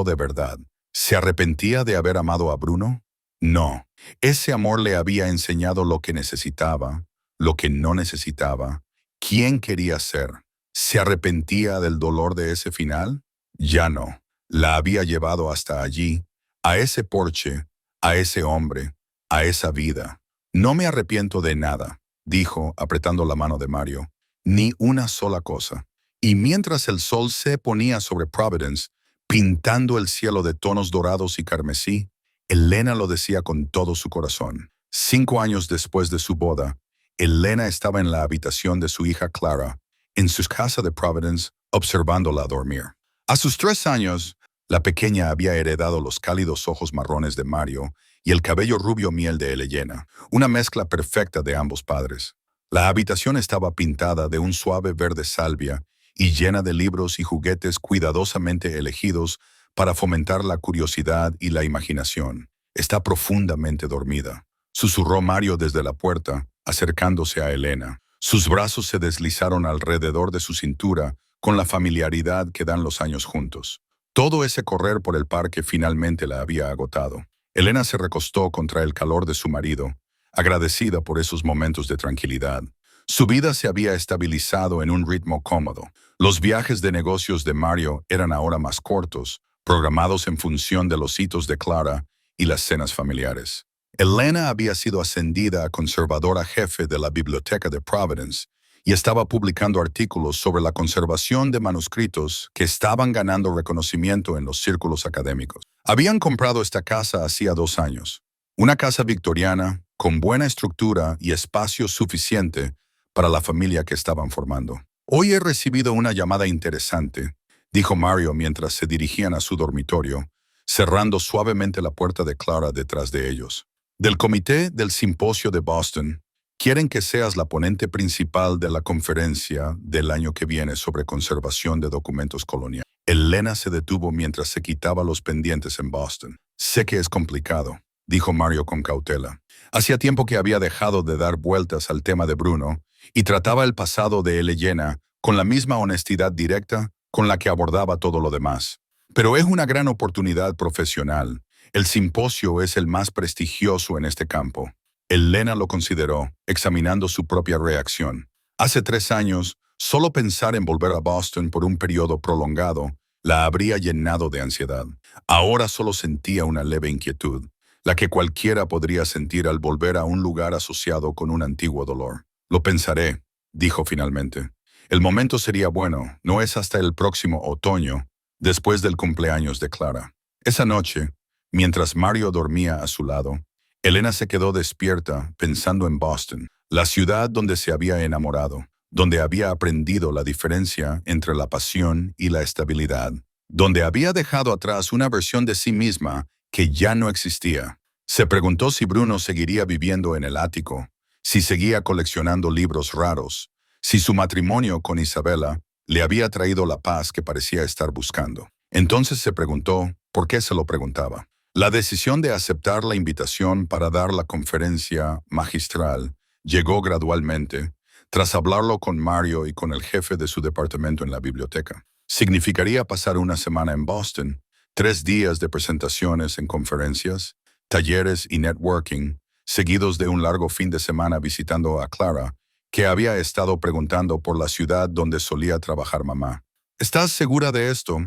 de verdad. ¿Se arrepentía de haber amado a Bruno? No. Ese amor le había enseñado lo que necesitaba, lo que no necesitaba, quién quería ser. ¿Se arrepentía del dolor de ese final? Ya no. La había llevado hasta allí, a ese porche, a ese hombre, a esa vida. No me arrepiento de nada, dijo, apretando la mano de Mario. Ni una sola cosa. Y mientras el sol se ponía sobre Providence, pintando el cielo de tonos dorados y carmesí, Elena lo decía con todo su corazón. 5 años después de su boda, Elena estaba en la habitación de su hija Clara, en su casa de Providence, observándola dormir. A sus 3 años, la pequeña había heredado los cálidos ojos marrones de Mario y el cabello rubio miel de Elena, una mezcla perfecta de ambos padres. La habitación estaba pintada de un suave verde salvia y llena de libros y juguetes cuidadosamente elegidos para fomentar la curiosidad y la imaginación. Está profundamente dormida, susurró Mario desde la puerta, acercándose a Elena. Sus brazos se deslizaron alrededor de su cintura con la familiaridad que dan los años juntos. Todo ese correr por el parque finalmente la había agotado. Elena se recostó contra el calor de su marido, agradecida por esos momentos de tranquilidad. Su vida se había estabilizado en un ritmo cómodo. Los viajes de negocios de Mario eran ahora más cortos, programados en función de los hitos de Clara y las cenas familiares. Elena había sido ascendida a conservadora jefe de la biblioteca de Providence y estaba publicando artículos sobre la conservación de manuscritos que estaban ganando reconocimiento en los círculos académicos. Habían comprado esta casa hacía 2 años, una casa victoriana con buena estructura y espacio suficiente para la familia que estaban formando. Hoy he recibido una llamada interesante, dijo Mario mientras se dirigían a su dormitorio, cerrando suavemente la puerta de Clara detrás de ellos. Del comité del simposio de Boston, quieren que seas la ponente principal de la conferencia del año que viene sobre conservación de documentos coloniales. Elena se detuvo mientras se quitaba los pendientes en Boston. Sé que es complicado, dijo Mario con cautela. Hacía tiempo que había dejado de dar vueltas al tema de Bruno y trataba el pasado de Elena con la misma honestidad directa con la que abordaba todo lo demás. Pero es una gran oportunidad profesional. El simposio es el más prestigioso en este campo. Elena lo consideró, examinando su propia reacción. Hace 3 años, solo pensar en volver a Boston por un periodo prolongado la habría llenado de ansiedad. Ahora solo sentía una leve inquietud, la que cualquiera podría sentir al volver a un lugar asociado con un antiguo dolor. Lo pensaré, dijo finalmente. El momento sería bueno, no es hasta el próximo otoño, después del cumpleaños de Clara. Esa noche, mientras Mario dormía a su lado, Elena se quedó despierta pensando en Boston, la ciudad donde se había enamorado, donde había aprendido la diferencia entre la pasión y la estabilidad, donde había dejado atrás una versión de sí misma que ya no existía. Se preguntó si Bruno seguiría viviendo en el ático, si seguía coleccionando libros raros, si su matrimonio con Isabella le había traído la paz que parecía estar buscando. Entonces se preguntó por qué se lo preguntaba. La decisión de aceptar la invitación para dar la conferencia magistral llegó gradualmente, tras hablarlo con Mario y con el jefe de su departamento en la biblioteca. Significaría pasar una semana en Boston, 3 días de presentaciones en conferencias, talleres y networking, seguidos de un largo fin de semana visitando a Clara, que había estado preguntando por la ciudad donde solía trabajar mamá. ¿Estás segura de esto?,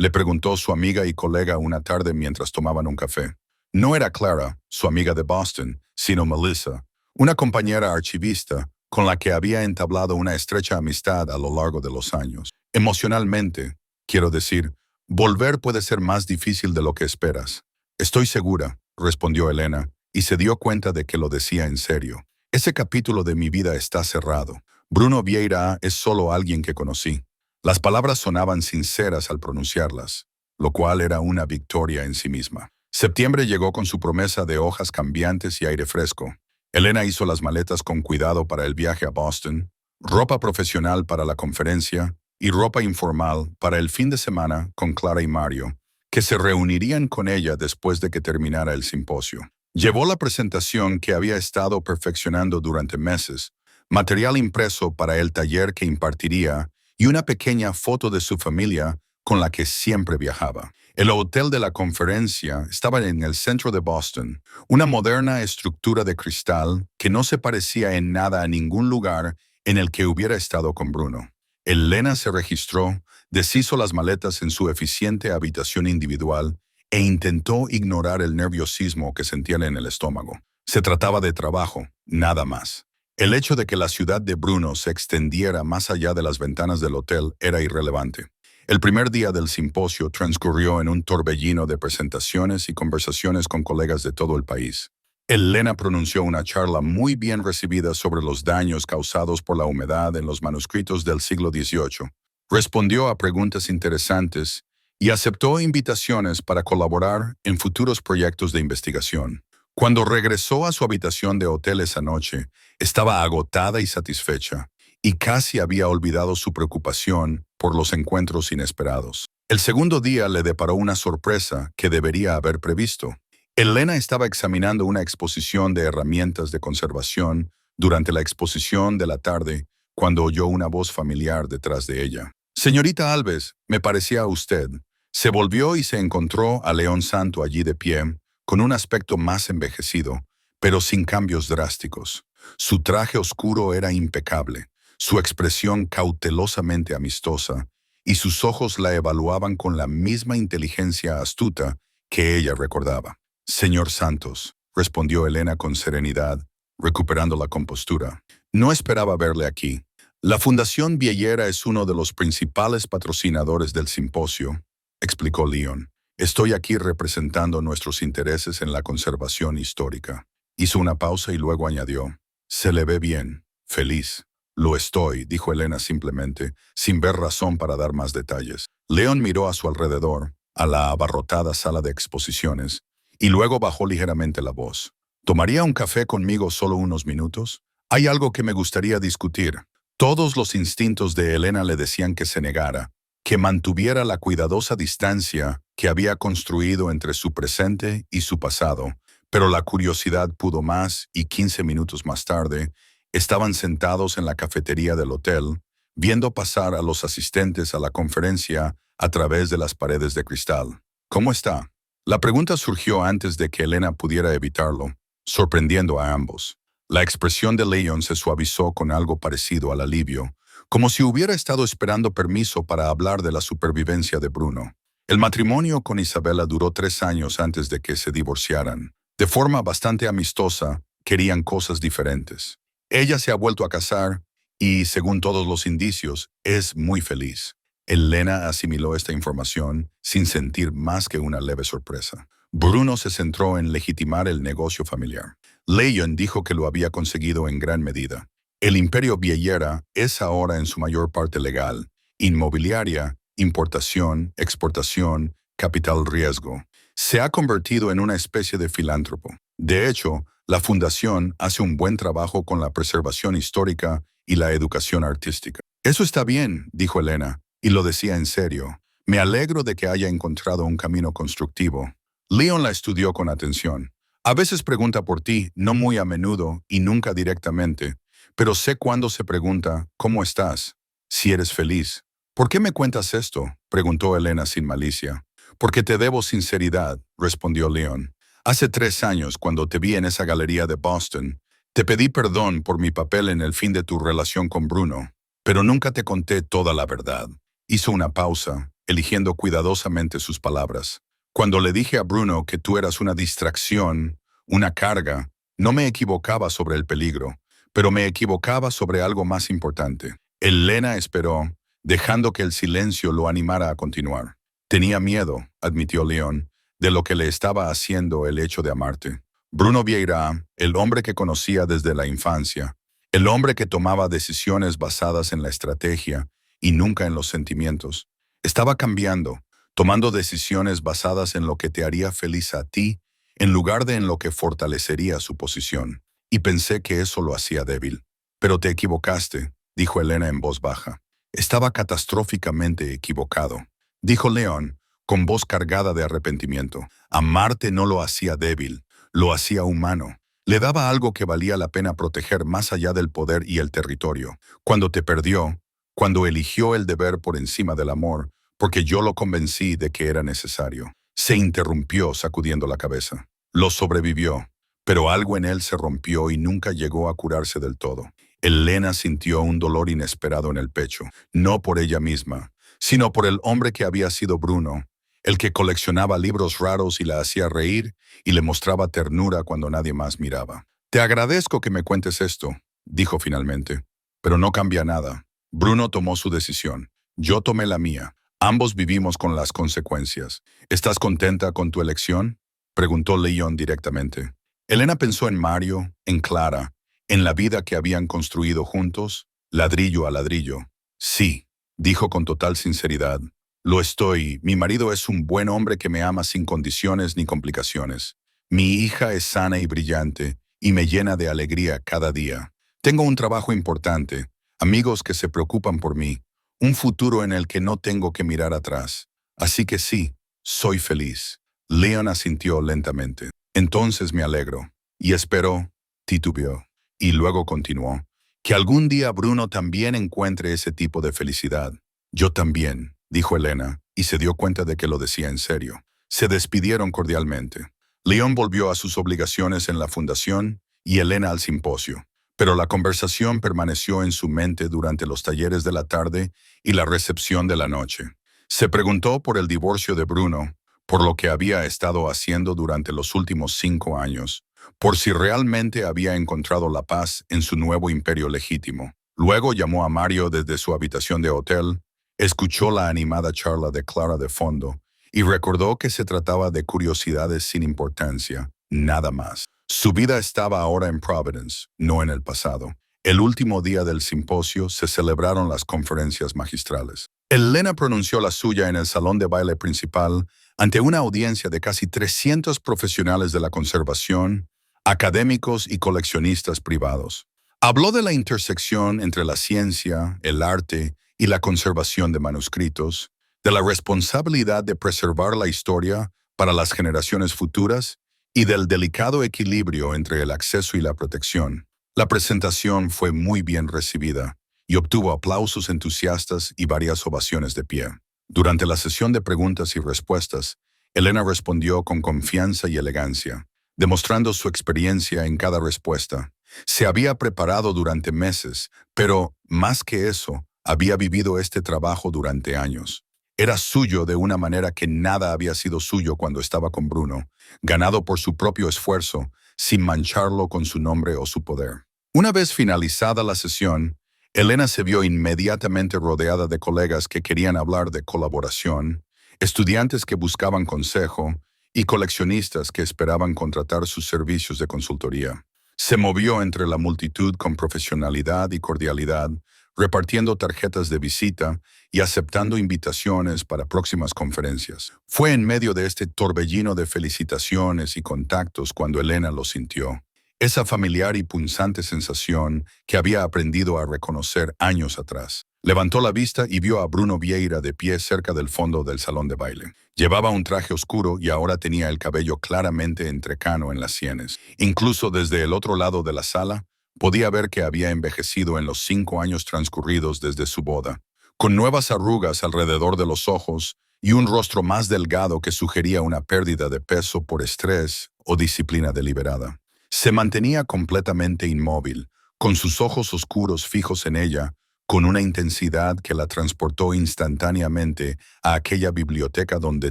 le preguntó su amiga y colega una tarde mientras tomaban un café. No era Clara, su amiga de Boston, sino Melissa, una compañera archivista con la que había entablado una estrecha amistad a lo largo de los años. Emocionalmente, quiero decir, volver puede ser más difícil de lo que esperas. Estoy segura, respondió Elena, y se dio cuenta de que lo decía en serio. Ese capítulo de mi vida está cerrado. Bruno Vieira es solo alguien que conocí. Las palabras sonaban sinceras al pronunciarlas, lo cual era una victoria en sí misma. Septiembre llegó con su promesa de hojas cambiantes y aire fresco. Elena hizo las maletas con cuidado para el viaje a Boston, ropa profesional para la conferencia y ropa informal para el fin de semana con Clara y Mario, que se reunirían con ella después de que terminara el simposio. Llevó la presentación que había estado perfeccionando durante meses, material impreso para el taller que impartiría y una pequeña foto de su familia con la que siempre viajaba. El hotel de la conferencia estaba en el centro de Boston, una moderna estructura de cristal que no se parecía en nada a ningún lugar en el que hubiera estado con Bruno. Elena se registró, deshizo las maletas en su eficiente habitación individual e intentó ignorar el nerviosismo que sentía en el estómago. Se trataba de trabajo, nada más. El hecho de que la ciudad de Bruno se extendiera más allá de las ventanas del hotel era irrelevante. El primer día del simposio transcurrió en un torbellino de presentaciones y conversaciones con colegas de todo el país. Elena pronunció una charla muy bien recibida sobre los daños causados por la humedad en los manuscritos del siglo XVIII. Respondió a preguntas interesantes y aceptó invitaciones para colaborar en futuros proyectos de investigación. Cuando regresó a su habitación de hotel esa noche, estaba agotada y satisfecha, y casi había olvidado su preocupación por los encuentros inesperados. El segundo día le deparó una sorpresa que debería haber previsto. Elena estaba examinando una exposición de herramientas de conservación durante la exposición de la tarde cuando oyó una voz familiar detrás de ella. «Señorita Alves, me parecía a usted». Se volvió y se encontró a León Santo allí de pie, con un aspecto más envejecido, pero sin cambios drásticos. Su traje oscuro era impecable, su expresión cautelosamente amistosa, y sus ojos la evaluaban con la misma inteligencia astuta que ella recordaba. «Señor Santos», respondió Elena con serenidad, recuperando la compostura. «No esperaba verle aquí. La Fundación Viellera es uno de los principales patrocinadores del simposio», explicó León. «Estoy aquí representando nuestros intereses en la conservación histórica». Hizo una pausa y luego añadió: «Se le ve bien, feliz». «Lo estoy», dijo Elena simplemente, sin ver razón para dar más detalles. León miró a su alrededor, a la abarrotada sala de exposiciones, y luego bajó ligeramente la voz. «¿Tomaría un café conmigo solo unos minutos? Hay algo que me gustaría discutir». Todos los instintos de Elena le decían que se negara, que mantuviera la cuidadosa distancia que había construido entre su presente y su pasado, pero la curiosidad pudo más y 15 minutos más tarde estaban sentados en la cafetería del hotel, viendo pasar a los asistentes a la conferencia a través de las paredes de cristal. «¿Cómo está?». La pregunta surgió antes de que Elena pudiera evitarlo, sorprendiendo a ambos. La expresión de León se suavizó con algo parecido al alivio, como si hubiera estado esperando permiso para hablar de la supervivencia de Bruno. El matrimonio con Isabela duró 3 años antes de que se divorciaran. De forma bastante amistosa, querían cosas diferentes. Ella se ha vuelto a casar y, según todos los indicios, es muy feliz. Elena asimiló esta información sin sentir más que una leve sorpresa. Bruno se centró en legitimar el negocio familiar. León dijo que lo había conseguido en gran medida. El imperio Viellera es ahora en su mayor parte legal: inmobiliaria, importación, exportación, capital riesgo. Se ha convertido en una especie de filántropo. De hecho, la fundación hace un buen trabajo con la preservación histórica y la educación artística. «Eso está bien», dijo Elena, y lo decía en serio. «Me alegro de que haya encontrado un camino constructivo». León la estudió con atención. «A veces pregunta por ti, no muy a menudo y nunca directamente, pero sé cuándo se pregunta, ¿cómo estás? Si eres feliz». «¿Por qué me cuentas esto?», preguntó Elena sin malicia. «Porque te debo sinceridad», respondió León. «Hace 3 años, cuando te vi en esa galería de Boston, te pedí perdón por mi papel en el fin de tu relación con Bruno, pero nunca te conté toda la verdad». Hizo una pausa, eligiendo cuidadosamente sus palabras. «Cuando le dije a Bruno que tú eras una distracción, una carga, no me equivocaba sobre el peligro, pero me equivocaba sobre algo más importante». Elena esperó, dejando que el silencio lo animara a continuar. «Tenía miedo», admitió León, «de lo que le estaba haciendo el hecho de amarte. Bruno Vieyra, el hombre que conocía desde la infancia, el hombre que tomaba decisiones basadas en la estrategia y nunca en los sentimientos, estaba cambiando, tomando decisiones basadas en lo que te haría feliz a ti, en lugar de en lo que fortalecería su posición. Y pensé que eso lo hacía débil». «Pero te equivocaste», dijo Elena en voz baja. «Estaba catastróficamente equivocado», dijo León, con voz cargada de arrepentimiento. «Amarte no lo hacía débil, lo hacía humano. Le daba algo que valía la pena proteger más allá del poder y el territorio. Cuando te perdió, cuando eligió el deber por encima del amor, porque yo lo convencí de que era necesario». Se interrumpió sacudiendo la cabeza. «Lo sobrevivió, pero algo en él se rompió y nunca llegó a curarse del todo». Elena sintió un dolor inesperado en el pecho, no por ella misma, sino por el hombre que había sido Bruno, el que coleccionaba libros raros y la hacía reír y le mostraba ternura cuando nadie más miraba. Te agradezco que me cuentes esto, dijo finalmente, pero no cambia nada. Bruno tomó su decisión. Yo tomé la mía. Ambos vivimos con las consecuencias. ¿Estás contenta con tu elección?, preguntó Leon directamente. Elena pensó en Mario, en Clara, en la vida que habían construido juntos, ladrillo a ladrillo. Sí, dijo con total sinceridad. Lo estoy. Mi marido es un buen hombre que me ama sin condiciones ni complicaciones. Mi hija es sana y brillante y me llena de alegría cada día. Tengo un trabajo importante, amigos que se preocupan por mí, un futuro en el que no tengo que mirar atrás. Así que sí, soy feliz. Leon asintió lentamente. Entonces me alegro. Y espero, titubeó. Y luego continuó. Que algún día Bruno también encuentre ese tipo de felicidad. Yo también, dijo Elena, y se dio cuenta de que lo decía en serio. Se despidieron cordialmente. Leon volvió a sus obligaciones en la fundación y Elena al simposio. Pero la conversación permaneció en su mente durante los talleres de la tarde y la recepción de la noche. Se preguntó por el divorcio de Bruno, por lo que había estado haciendo durante los últimos 5 años, por si realmente había encontrado la paz en su nuevo imperio legítimo. Luego llamó a Mario desde su habitación de hotel, escuchó la animada charla de Clara de fondo y recordó que se trataba de curiosidades sin importancia, nada más. Su vida estaba ahora en Providence, no en el pasado. El último día del simposio se celebraron las conferencias magistrales. Elena pronunció la suya en el salón de baile principal ante una audiencia de casi 300 profesionales de la conservación, académicos y coleccionistas privados. Habló de la intersección entre la ciencia, el arte y la conservación de manuscritos, de la responsabilidad de preservar la historia para las generaciones futuras y del delicado equilibrio entre el acceso y la protección. La presentación fue muy bien recibida y obtuvo aplausos entusiastas y varias ovaciones de pie. Durante la sesión de preguntas y respuestas, Elena respondió con confianza y elegancia, demostrando su experiencia en cada respuesta. Se había preparado durante meses, pero, más que eso, había vivido este trabajo durante años. Era suyo de una manera que nada había sido suyo cuando estaba con Bruno, ganado por su propio esfuerzo, sin mancharlo con su nombre o su poder. Una vez finalizada la sesión, Elena se vio inmediatamente rodeada de colegas que querían hablar de colaboración, estudiantes que buscaban consejo y coleccionistas que esperaban contratar sus servicios de consultoría. Se movió entre la multitud con profesionalidad y cordialidad, repartiendo tarjetas de visita y aceptando invitaciones para próximas conferencias. Fue en medio de este torbellino de felicitaciones y contactos cuando Elena lo sintió. Esa familiar y punzante sensación que había aprendido a reconocer años atrás. Levantó la vista y vio a Bruno Vieira de pie cerca del fondo del salón de baile. Llevaba un traje oscuro y ahora tenía el cabello claramente entrecano en las sienes. Incluso desde el otro lado de la sala, podía ver que había envejecido en los 5 años transcurridos desde su boda, con nuevas arrugas alrededor de los ojos y un rostro más delgado que sugería una pérdida de peso por estrés o disciplina deliberada. Se mantenía completamente inmóvil, con sus ojos oscuros fijos en ella, con una intensidad que la transportó instantáneamente a aquella biblioteca donde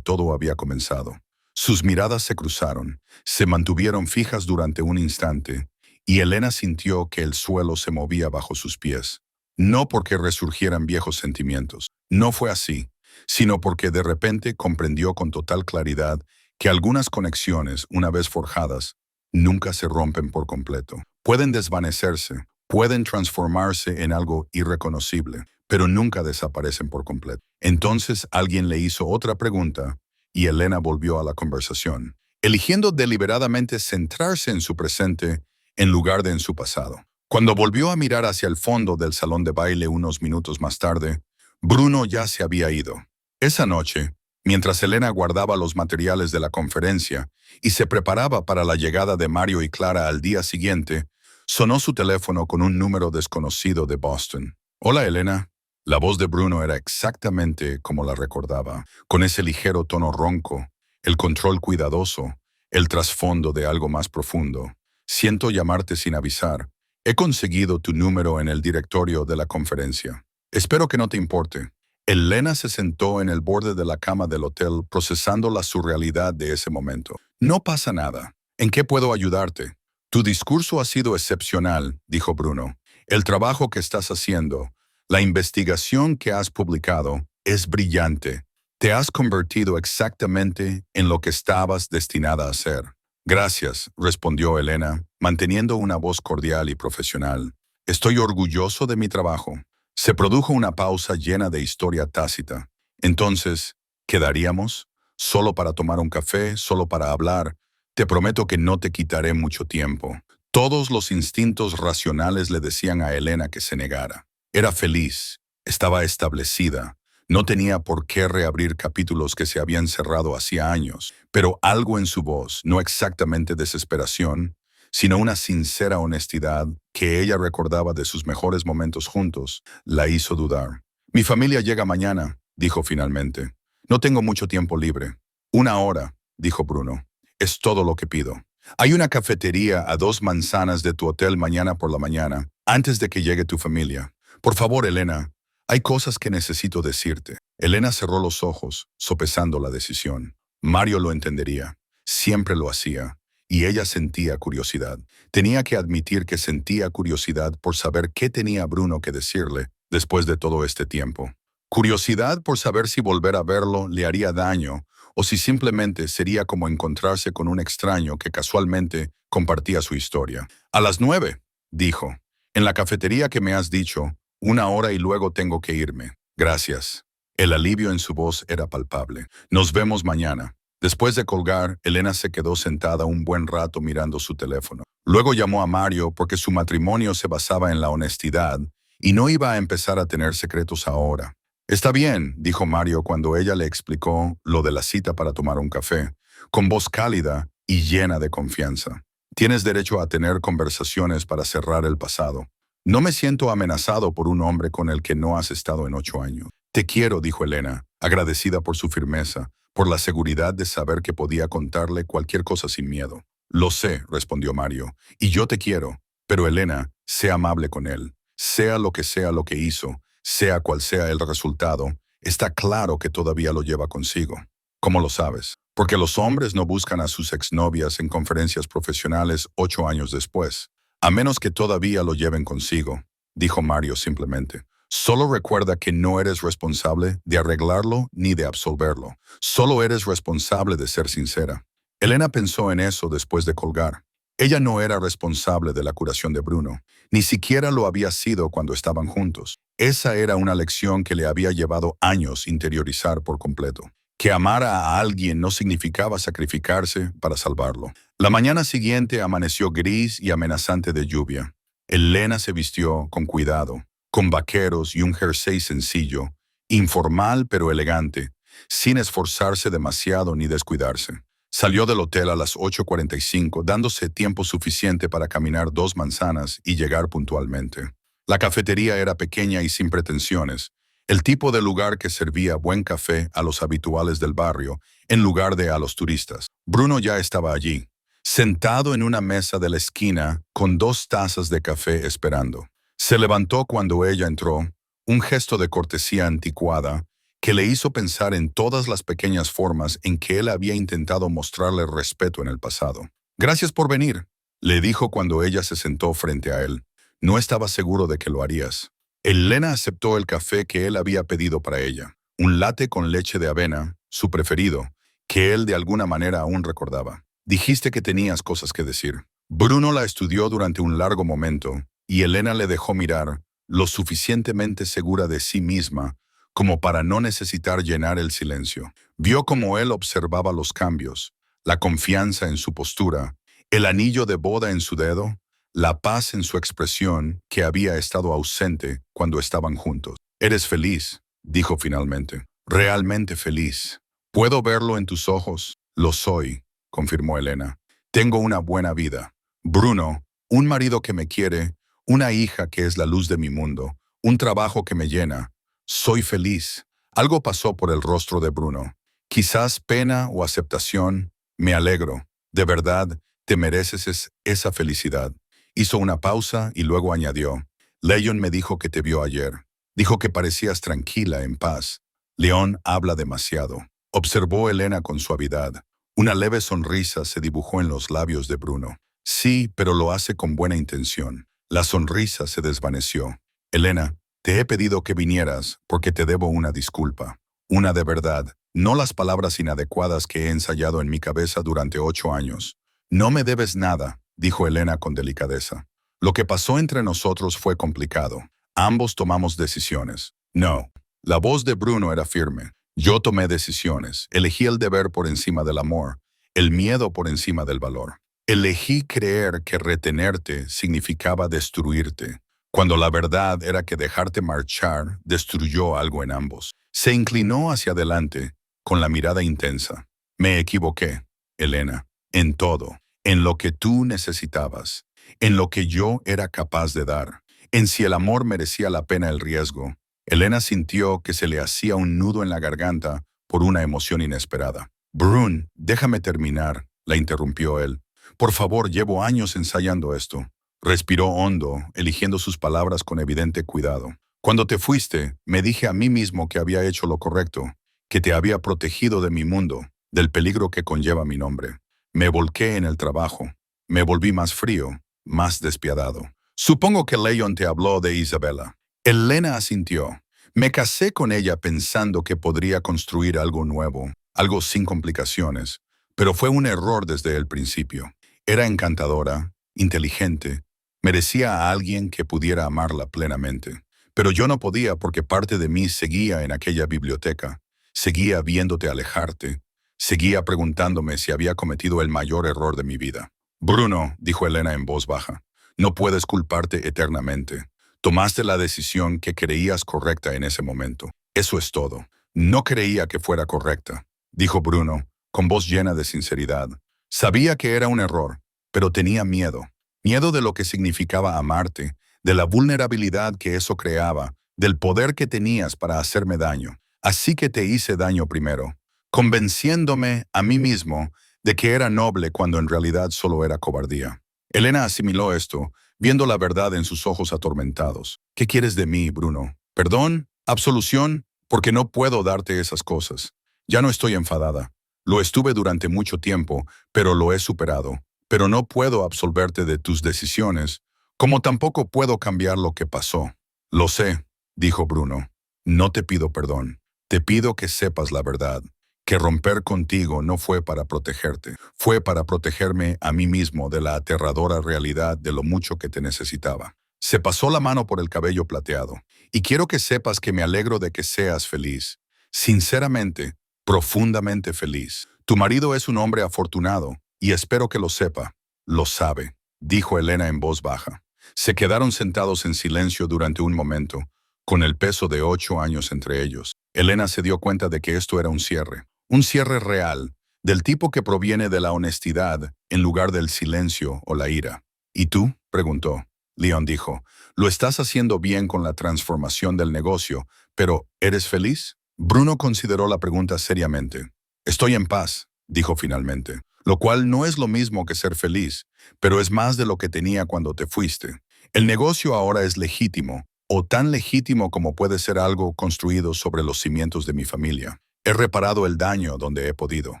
todo había comenzado. Sus miradas se cruzaron, se mantuvieron fijas durante un instante, y Elena sintió que el suelo se movía bajo sus pies. No porque resurgieran viejos sentimientos, no fue así, sino porque de repente comprendió con total claridad que algunas conexiones, una vez forjadas, nunca se rompen por completo. Pueden desvanecerse, pueden transformarse en algo irreconocible, pero nunca desaparecen por completo. Entonces alguien le hizo otra pregunta y Elena volvió a la conversación, eligiendo deliberadamente centrarse en su presente en lugar de en su pasado. Cuando volvió a mirar hacia el fondo del salón de baile unos minutos más tarde, Bruno ya se había ido. Esa noche, mientras Elena guardaba los materiales de la conferencia y se preparaba para la llegada de Mario y Clara al día siguiente, sonó su teléfono con un número desconocido de Boston. «Hola, Elena». La voz de Bruno era exactamente como la recordaba, con ese ligero tono ronco, el control cuidadoso, el trasfondo de algo más profundo. «Siento llamarte sin avisar. He conseguido tu número en el directorio de la conferencia. Espero que no te importe». Elena se sentó en el borde de la cama del hotel procesando la surrealidad de ese momento. No pasa nada. ¿En qué puedo ayudarte? Tu discurso ha sido excepcional, dijo Bruno. El trabajo que estás haciendo, la investigación que has publicado, es brillante. Te has convertido exactamente en lo que estabas destinada a ser. Gracias, respondió Elena, manteniendo una voz cordial y profesional. Estoy orgulloso de mi trabajo. Se produjo una pausa llena de historia tácita. Entonces, ¿quedaríamos? ¿Solo para tomar un café? ¿Solo para hablar? Te prometo que no te quitaré mucho tiempo. Todos los instintos racionales le decían a Elena que se negara. Era feliz, estaba establecida, no tenía por qué reabrir capítulos que se habían cerrado hacía años, pero algo en su voz, no exactamente desesperación, sino una sincera honestidad que ella recordaba de sus mejores momentos juntos, la hizo dudar. Mi familia llega mañana, dijo finalmente. No tengo mucho tiempo libre. 1 hora, dijo Bruno. Es todo lo que pido. Hay una cafetería a 2 manzanas de tu hotel mañana por la mañana, antes de que llegue tu familia. Por favor, Elena, hay cosas que necesito decirte. Elena cerró los ojos, sopesando la decisión. Mario lo entendería. Siempre lo hacía. Y ella sentía curiosidad. Tenía que admitir que sentía curiosidad por saber qué tenía Bruno que decirle después de todo este tiempo. Curiosidad por saber si volver a verlo le haría daño o si simplemente sería como encontrarse con un extraño que casualmente compartía su historia. A las 9, dijo. En la cafetería que me has dicho, 1 hora y luego tengo que irme. Gracias. El alivio en su voz era palpable. Nos vemos mañana. Después de colgar, Elena se quedó sentada un buen rato mirando su teléfono. Luego llamó a Mario porque su matrimonio se basaba en la honestidad y no iba a empezar a tener secretos ahora. Está bien, dijo Mario cuando ella le explicó lo de la cita para tomar un café, con voz cálida y llena de confianza. Tienes derecho a tener conversaciones para cerrar el pasado. No me siento amenazado por un hombre con el que no has estado en 8 años. Te quiero, dijo Elena, agradecida por su firmeza, por la seguridad de saber que podía contarle cualquier cosa sin miedo. Lo sé, respondió Mario, y yo te quiero. Pero Elena, sé amable con él. Sea lo que hizo, sea cual sea el resultado, está claro que todavía lo lleva consigo. ¿Cómo lo sabes? Porque los hombres no buscan a sus exnovias en conferencias profesionales 8 años después. A menos que todavía lo lleven consigo, dijo Mario simplemente. Solo recuerda que no eres responsable de arreglarlo ni de absolverlo. Solo eres responsable de ser sincera. Elena pensó en eso después de colgar. Ella no era responsable de la curación de Bruno. Ni siquiera lo había sido cuando estaban juntos. Esa era una lección que le había llevado años interiorizar por completo. Que amar a alguien no significaba sacrificarse para salvarlo. La mañana siguiente amaneció gris y amenazante de lluvia. Elena se vistió con cuidado, con vaqueros y un jersey sencillo, informal pero elegante, sin esforzarse demasiado ni descuidarse. Salió del hotel a las 8:45, dándose tiempo suficiente para caminar 2 manzanas y llegar puntualmente. La cafetería era pequeña y sin pretensiones, el tipo de lugar que servía buen café a los habituales del barrio, en lugar de a los turistas. Bruno ya estaba allí, sentado en una mesa de la esquina con 2 tazas de café esperando. Se levantó cuando ella entró, un gesto de cortesía anticuada que le hizo pensar en todas las pequeñas formas en que él había intentado mostrarle respeto en el pasado. Gracias por venir, le dijo cuando ella se sentó frente a él. No estaba seguro de que lo harías. Elena aceptó el café que él había pedido para ella, un latte con leche de avena, su preferido, que él de alguna manera aún recordaba. Dijiste que tenías cosas que decir. Bruno la estudió durante un largo momento, y Elena le dejó mirar, lo suficientemente segura de sí misma como para no necesitar llenar el silencio. Vio cómo él observaba los cambios, la confianza en su postura, el anillo de boda en su dedo, la paz en su expresión que había estado ausente cuando estaban juntos. Eres feliz, dijo finalmente. Realmente feliz. Puedo verlo en tus ojos. Lo soy, confirmó Elena. Tengo una buena vida. Bruno, un marido que me quiere, una hija que es la luz de mi mundo, un trabajo que me llena. Soy feliz. Algo pasó por el rostro de Bruno. Quizás pena o aceptación. Me alegro. De verdad, te mereces esa felicidad. Hizo una pausa y luego añadió. Leon me dijo que te vio ayer. Dijo que parecías tranquila, en paz. León habla demasiado. Observó Elena con suavidad. Una leve sonrisa se dibujó en los labios de Bruno. Sí, pero lo hace con buena intención. La sonrisa se desvaneció. Elena, te he pedido que vinieras porque te debo una disculpa. Una de verdad, no las palabras inadecuadas que he ensayado en mi cabeza durante 8 años. No me debes nada, dijo Elena con delicadeza. Lo que pasó entre nosotros fue complicado. Ambos tomamos decisiones. No. La voz de Bruno era firme. Yo tomé decisiones. Elegí el deber por encima del amor, el miedo por encima del valor. Elegí creer que retenerte significaba destruirte, cuando la verdad era que dejarte marchar destruyó algo en ambos. Se inclinó hacia adelante, con la mirada intensa. Me equivoqué, Elena, en todo, en lo que tú necesitabas, en lo que yo era capaz de dar, en si el amor merecía la pena el riesgo. Elena sintió que se le hacía un nudo en la garganta por una emoción inesperada. Brun, déjame terminar, la interrumpió él. Por favor, llevo años ensayando esto. Respiró hondo, eligiendo sus palabras con evidente cuidado. Cuando te fuiste, me dije a mí mismo que había hecho lo correcto, que te había protegido de mi mundo, del peligro que conlleva mi nombre. Me volqué en el trabajo. Me volví más frío, más despiadado. Supongo que Leon te habló de Isabela. Elena asintió. Me casé con ella pensando que podría construir algo nuevo, algo sin complicaciones, pero fue un error desde el principio. Era encantadora, inteligente, merecía a alguien que pudiera amarla plenamente. Pero yo no podía porque parte de mí seguía en aquella biblioteca, seguía viéndote alejarte, seguía preguntándome si había cometido el mayor error de mi vida. Bruno, dijo Elena en voz baja, no puedes culparte eternamente. Tomaste la decisión que creías correcta en ese momento. Eso es todo. No creía que fuera correcta, dijo Bruno, con voz llena de sinceridad. Sabía que era un error, pero tenía miedo. Miedo de lo que significaba amarte, de la vulnerabilidad que eso creaba, del poder que tenías para hacerme daño. Así que te hice daño primero, convenciéndome a mí mismo de que era noble cuando en realidad solo era cobardía. Elena asimiló esto, viendo la verdad en sus ojos atormentados. ¿Qué quieres de mí, Bruno? ¿Perdón? ¿Absolución? Porque no puedo darte esas cosas. Ya no estoy enfadada. Lo estuve durante mucho tiempo, pero lo he superado. Pero no puedo absolverte de tus decisiones, como tampoco puedo cambiar lo que pasó. Lo sé, dijo Bruno. No te pido perdón. Te pido que sepas la verdad, que romper contigo no fue para protegerte, fue para protegerme a mí mismo de la aterradora realidad de lo mucho que te necesitaba. Se pasó la mano por el cabello plateado, y quiero que sepas que me alegro de que seas feliz. Sinceramente, profundamente feliz. Tu marido es un hombre afortunado, y espero que lo sepa. Lo sabe, dijo Elena en voz baja. Se quedaron sentados en silencio durante un momento, con el peso de 8 años entre ellos. Elena se dio cuenta de que esto era un cierre real, del tipo que proviene de la honestidad en lugar del silencio o la ira. ¿Y tú? Preguntó. Leon dijo, lo estás haciendo bien con la transformación del negocio, pero ¿eres feliz? Bruno consideró la pregunta seriamente. Estoy en paz, dijo finalmente, lo cual no es lo mismo que ser feliz, pero es más de lo que tenía cuando te fuiste. El negocio ahora es legítimo, o tan legítimo como puede ser algo construido sobre los cimientos de mi familia. He reparado el daño donde he podido.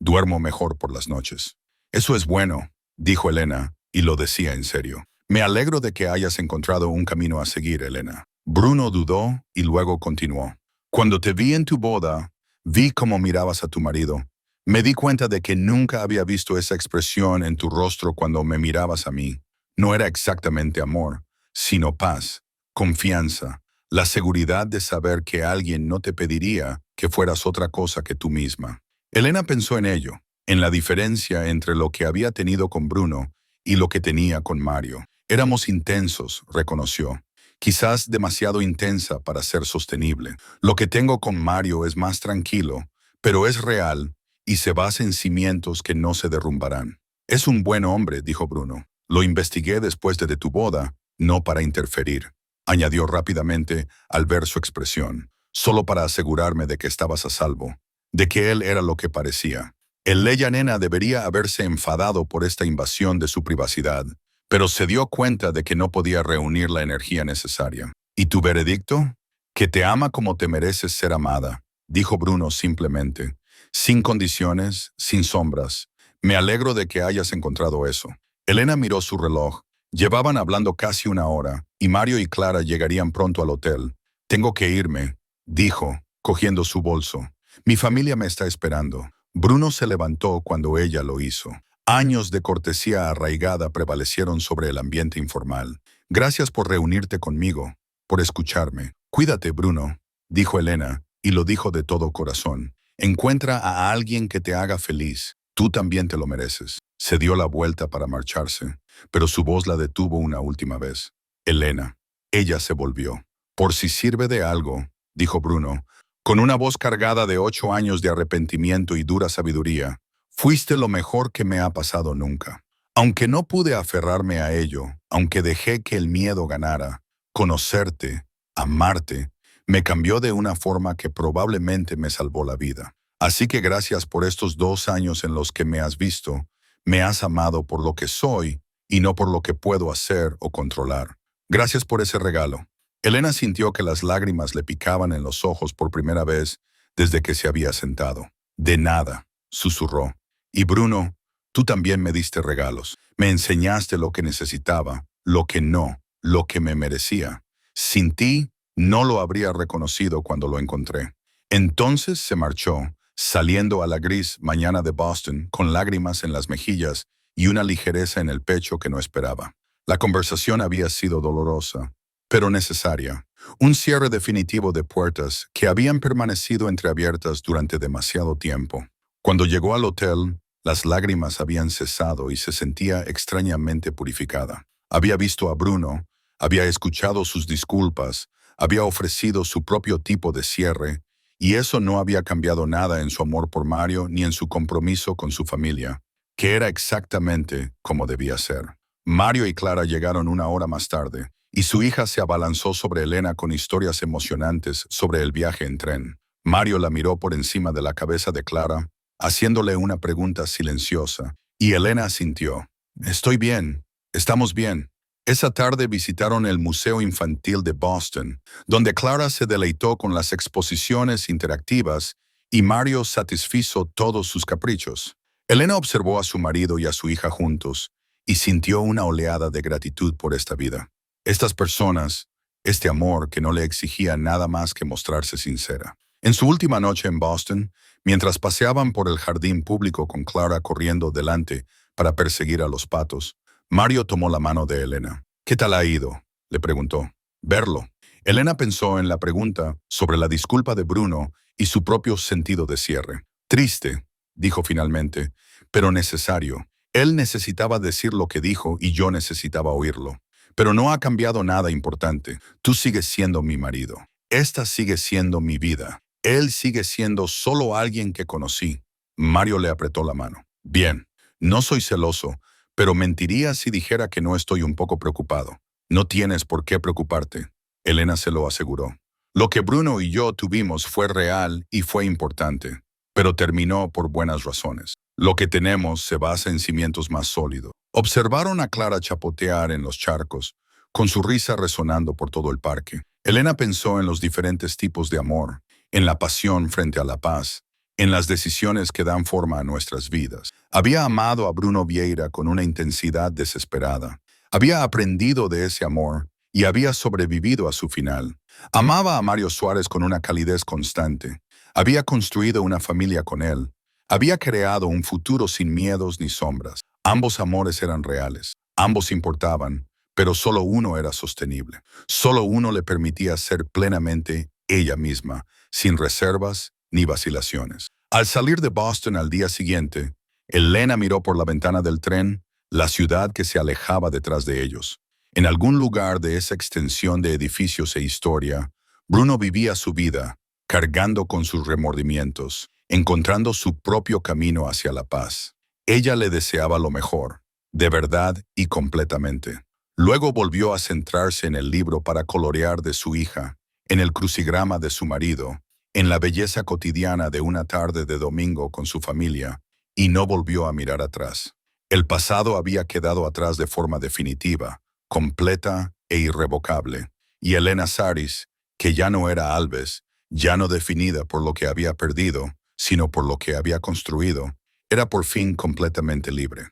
Duermo mejor por las noches. Eso es bueno, dijo Elena, y lo decía en serio. Me alegro de que hayas encontrado un camino a seguir, Elena. Bruno dudó y luego continuó. Cuando te vi en tu boda, vi cómo mirabas a tu marido. Me di cuenta de que nunca había visto esa expresión en tu rostro cuando me mirabas a mí. No era exactamente amor, sino paz, confianza, la seguridad de saber que alguien no te pediría que fueras otra cosa que tú misma. Elena pensó en ello, en la diferencia entre lo que había tenido con Bruno y lo que tenía con Mario. Éramos intensos, reconoció. Quizás demasiado intensa para ser sostenible. Lo que tengo con Mario es más tranquilo, pero es real y se basa en cimientos que no se derrumbarán. Es un buen hombre, dijo Bruno. Lo investigué después de tu boda, no para interferir, añadió rápidamente al ver su expresión, solo para asegurarme de que estabas a salvo, de que él era lo que parecía. El Leia Nena debería haberse enfadado por esta invasión de su privacidad, pero se dio cuenta de que no podía reunir la energía necesaria. ¿Y tu veredicto? Que te ama como te mereces ser amada, dijo Bruno simplemente, sin condiciones, sin sombras. Me alegro de que hayas encontrado eso. Elena miró su reloj. Llevaban hablando casi una hora, y Mario y Clara llegarían pronto al hotel. Tengo que irme, dijo, cogiendo su bolso. Mi familia me está esperando. Bruno se levantó cuando ella lo hizo. Años de cortesía arraigada prevalecieron sobre el ambiente informal. Gracias por reunirte conmigo, por escucharme. Cuídate, Bruno, dijo Elena, y lo dijo de todo corazón. Encuentra a alguien que te haga feliz. Tú también te lo mereces. Se dio la vuelta para marcharse, pero su voz la detuvo una última vez. Elena. Ella se volvió. Por si sirve de algo, dijo Bruno, con una voz cargada de 8 años de arrepentimiento y dura sabiduría. Fuiste lo mejor que me ha pasado nunca. Aunque no pude aferrarme a ello, aunque dejé que el miedo ganara, conocerte, amarte, me cambió de una forma que probablemente me salvó la vida. Así que gracias por estos 2 años en los que me has visto, me has amado por lo que soy y no por lo que puedo hacer o controlar. Gracias por ese regalo. Elena sintió que las lágrimas le picaban en los ojos por primera vez desde que se había sentado. De nada, susurró. Y Bruno, tú también me diste regalos. Me enseñaste lo que necesitaba, lo que no, lo que me merecía. Sin ti, no lo habría reconocido cuando lo encontré. Entonces se marchó, saliendo a la gris mañana de Boston con lágrimas en las mejillas y una ligereza en el pecho que no esperaba. La conversación había sido dolorosa, pero necesaria. Un cierre definitivo de puertas que habían permanecido entreabiertas durante demasiado tiempo. Cuando llegó al hotel, las lágrimas habían cesado y se sentía extrañamente purificada. Había visto a Bruno, había escuchado sus disculpas, había ofrecido su propio tipo de cierre, y eso no había cambiado nada en su amor por Mario ni en su compromiso con su familia, que era exactamente como debía ser. Mario y Clara llegaron una hora más tarde, y su hija se abalanzó sobre Elena con historias emocionantes sobre el viaje en tren. Mario la miró por encima de la cabeza de Clara, haciéndole una pregunta silenciosa, y Elena asintió. Estoy bien, estamos bien. Esa tarde visitaron el Museo Infantil de Boston, donde Clara se deleitó con las exposiciones interactivas y Mario satisfizo todos sus caprichos. Elena observó a su marido y a su hija juntos y sintió una oleada de gratitud por esta vida. Estas personas, este amor que no le exigía nada más que mostrarse sincera. En su última noche en Boston, mientras paseaban por el jardín público con Clara corriendo delante para perseguir a los patos, Mario tomó la mano de Elena. ¿Qué tal ha ido?, le preguntó. Verlo. Elena pensó en la pregunta sobre la disculpa de Bruno y su propio sentido de cierre. Triste, dijo finalmente, pero necesario. Él necesitaba decir lo que dijo y yo necesitaba oírlo. Pero no ha cambiado nada importante. Tú sigues siendo mi marido. Esta sigue siendo mi vida. Él sigue siendo solo alguien que conocí. Mario le apretó la mano. Bien, no soy celoso, pero mentiría si dijera que no estoy un poco preocupado. No tienes por qué preocuparte, Elena se lo aseguró. Lo que Bruno y yo tuvimos fue real y fue importante, pero terminó por buenas razones. Lo que tenemos se basa en cimientos más sólidos. Observaron a Clara chapotear en los charcos, con su risa resonando por todo el parque. Elena pensó en los diferentes tipos de amor, en la pasión frente a la paz, en las decisiones que dan forma a nuestras vidas. Había amado a Bruno Vieira con una intensidad desesperada. Había aprendido de ese amor y había sobrevivido a su final. Amaba a Mario Suárez con una calidez constante. Había construido una familia con él. Había creado un futuro sin miedos ni sombras. Ambos amores eran reales. Ambos importaban, pero solo uno era sostenible. Solo uno le permitía ser plenamente ella misma, sin reservas ni vacilaciones. Al salir de Boston al día siguiente, Elena miró por la ventana del tren la ciudad que se alejaba detrás de ellos. En algún lugar de esa extensión de edificios e historia, Bruno vivía su vida, cargando con sus remordimientos, encontrando su propio camino hacia la paz. Ella le deseaba lo mejor, de verdad y completamente. Luego volvió a centrarse en el libro para colorear de su hija, en el crucigrama de su marido, en la belleza cotidiana de una tarde de domingo con su familia, y no volvió a mirar atrás. El pasado había quedado atrás de forma definitiva, completa e irrevocable, y Elena Saris, que ya no era Alves, ya no definida por lo que había perdido, sino por lo que había construido, era por fin completamente libre.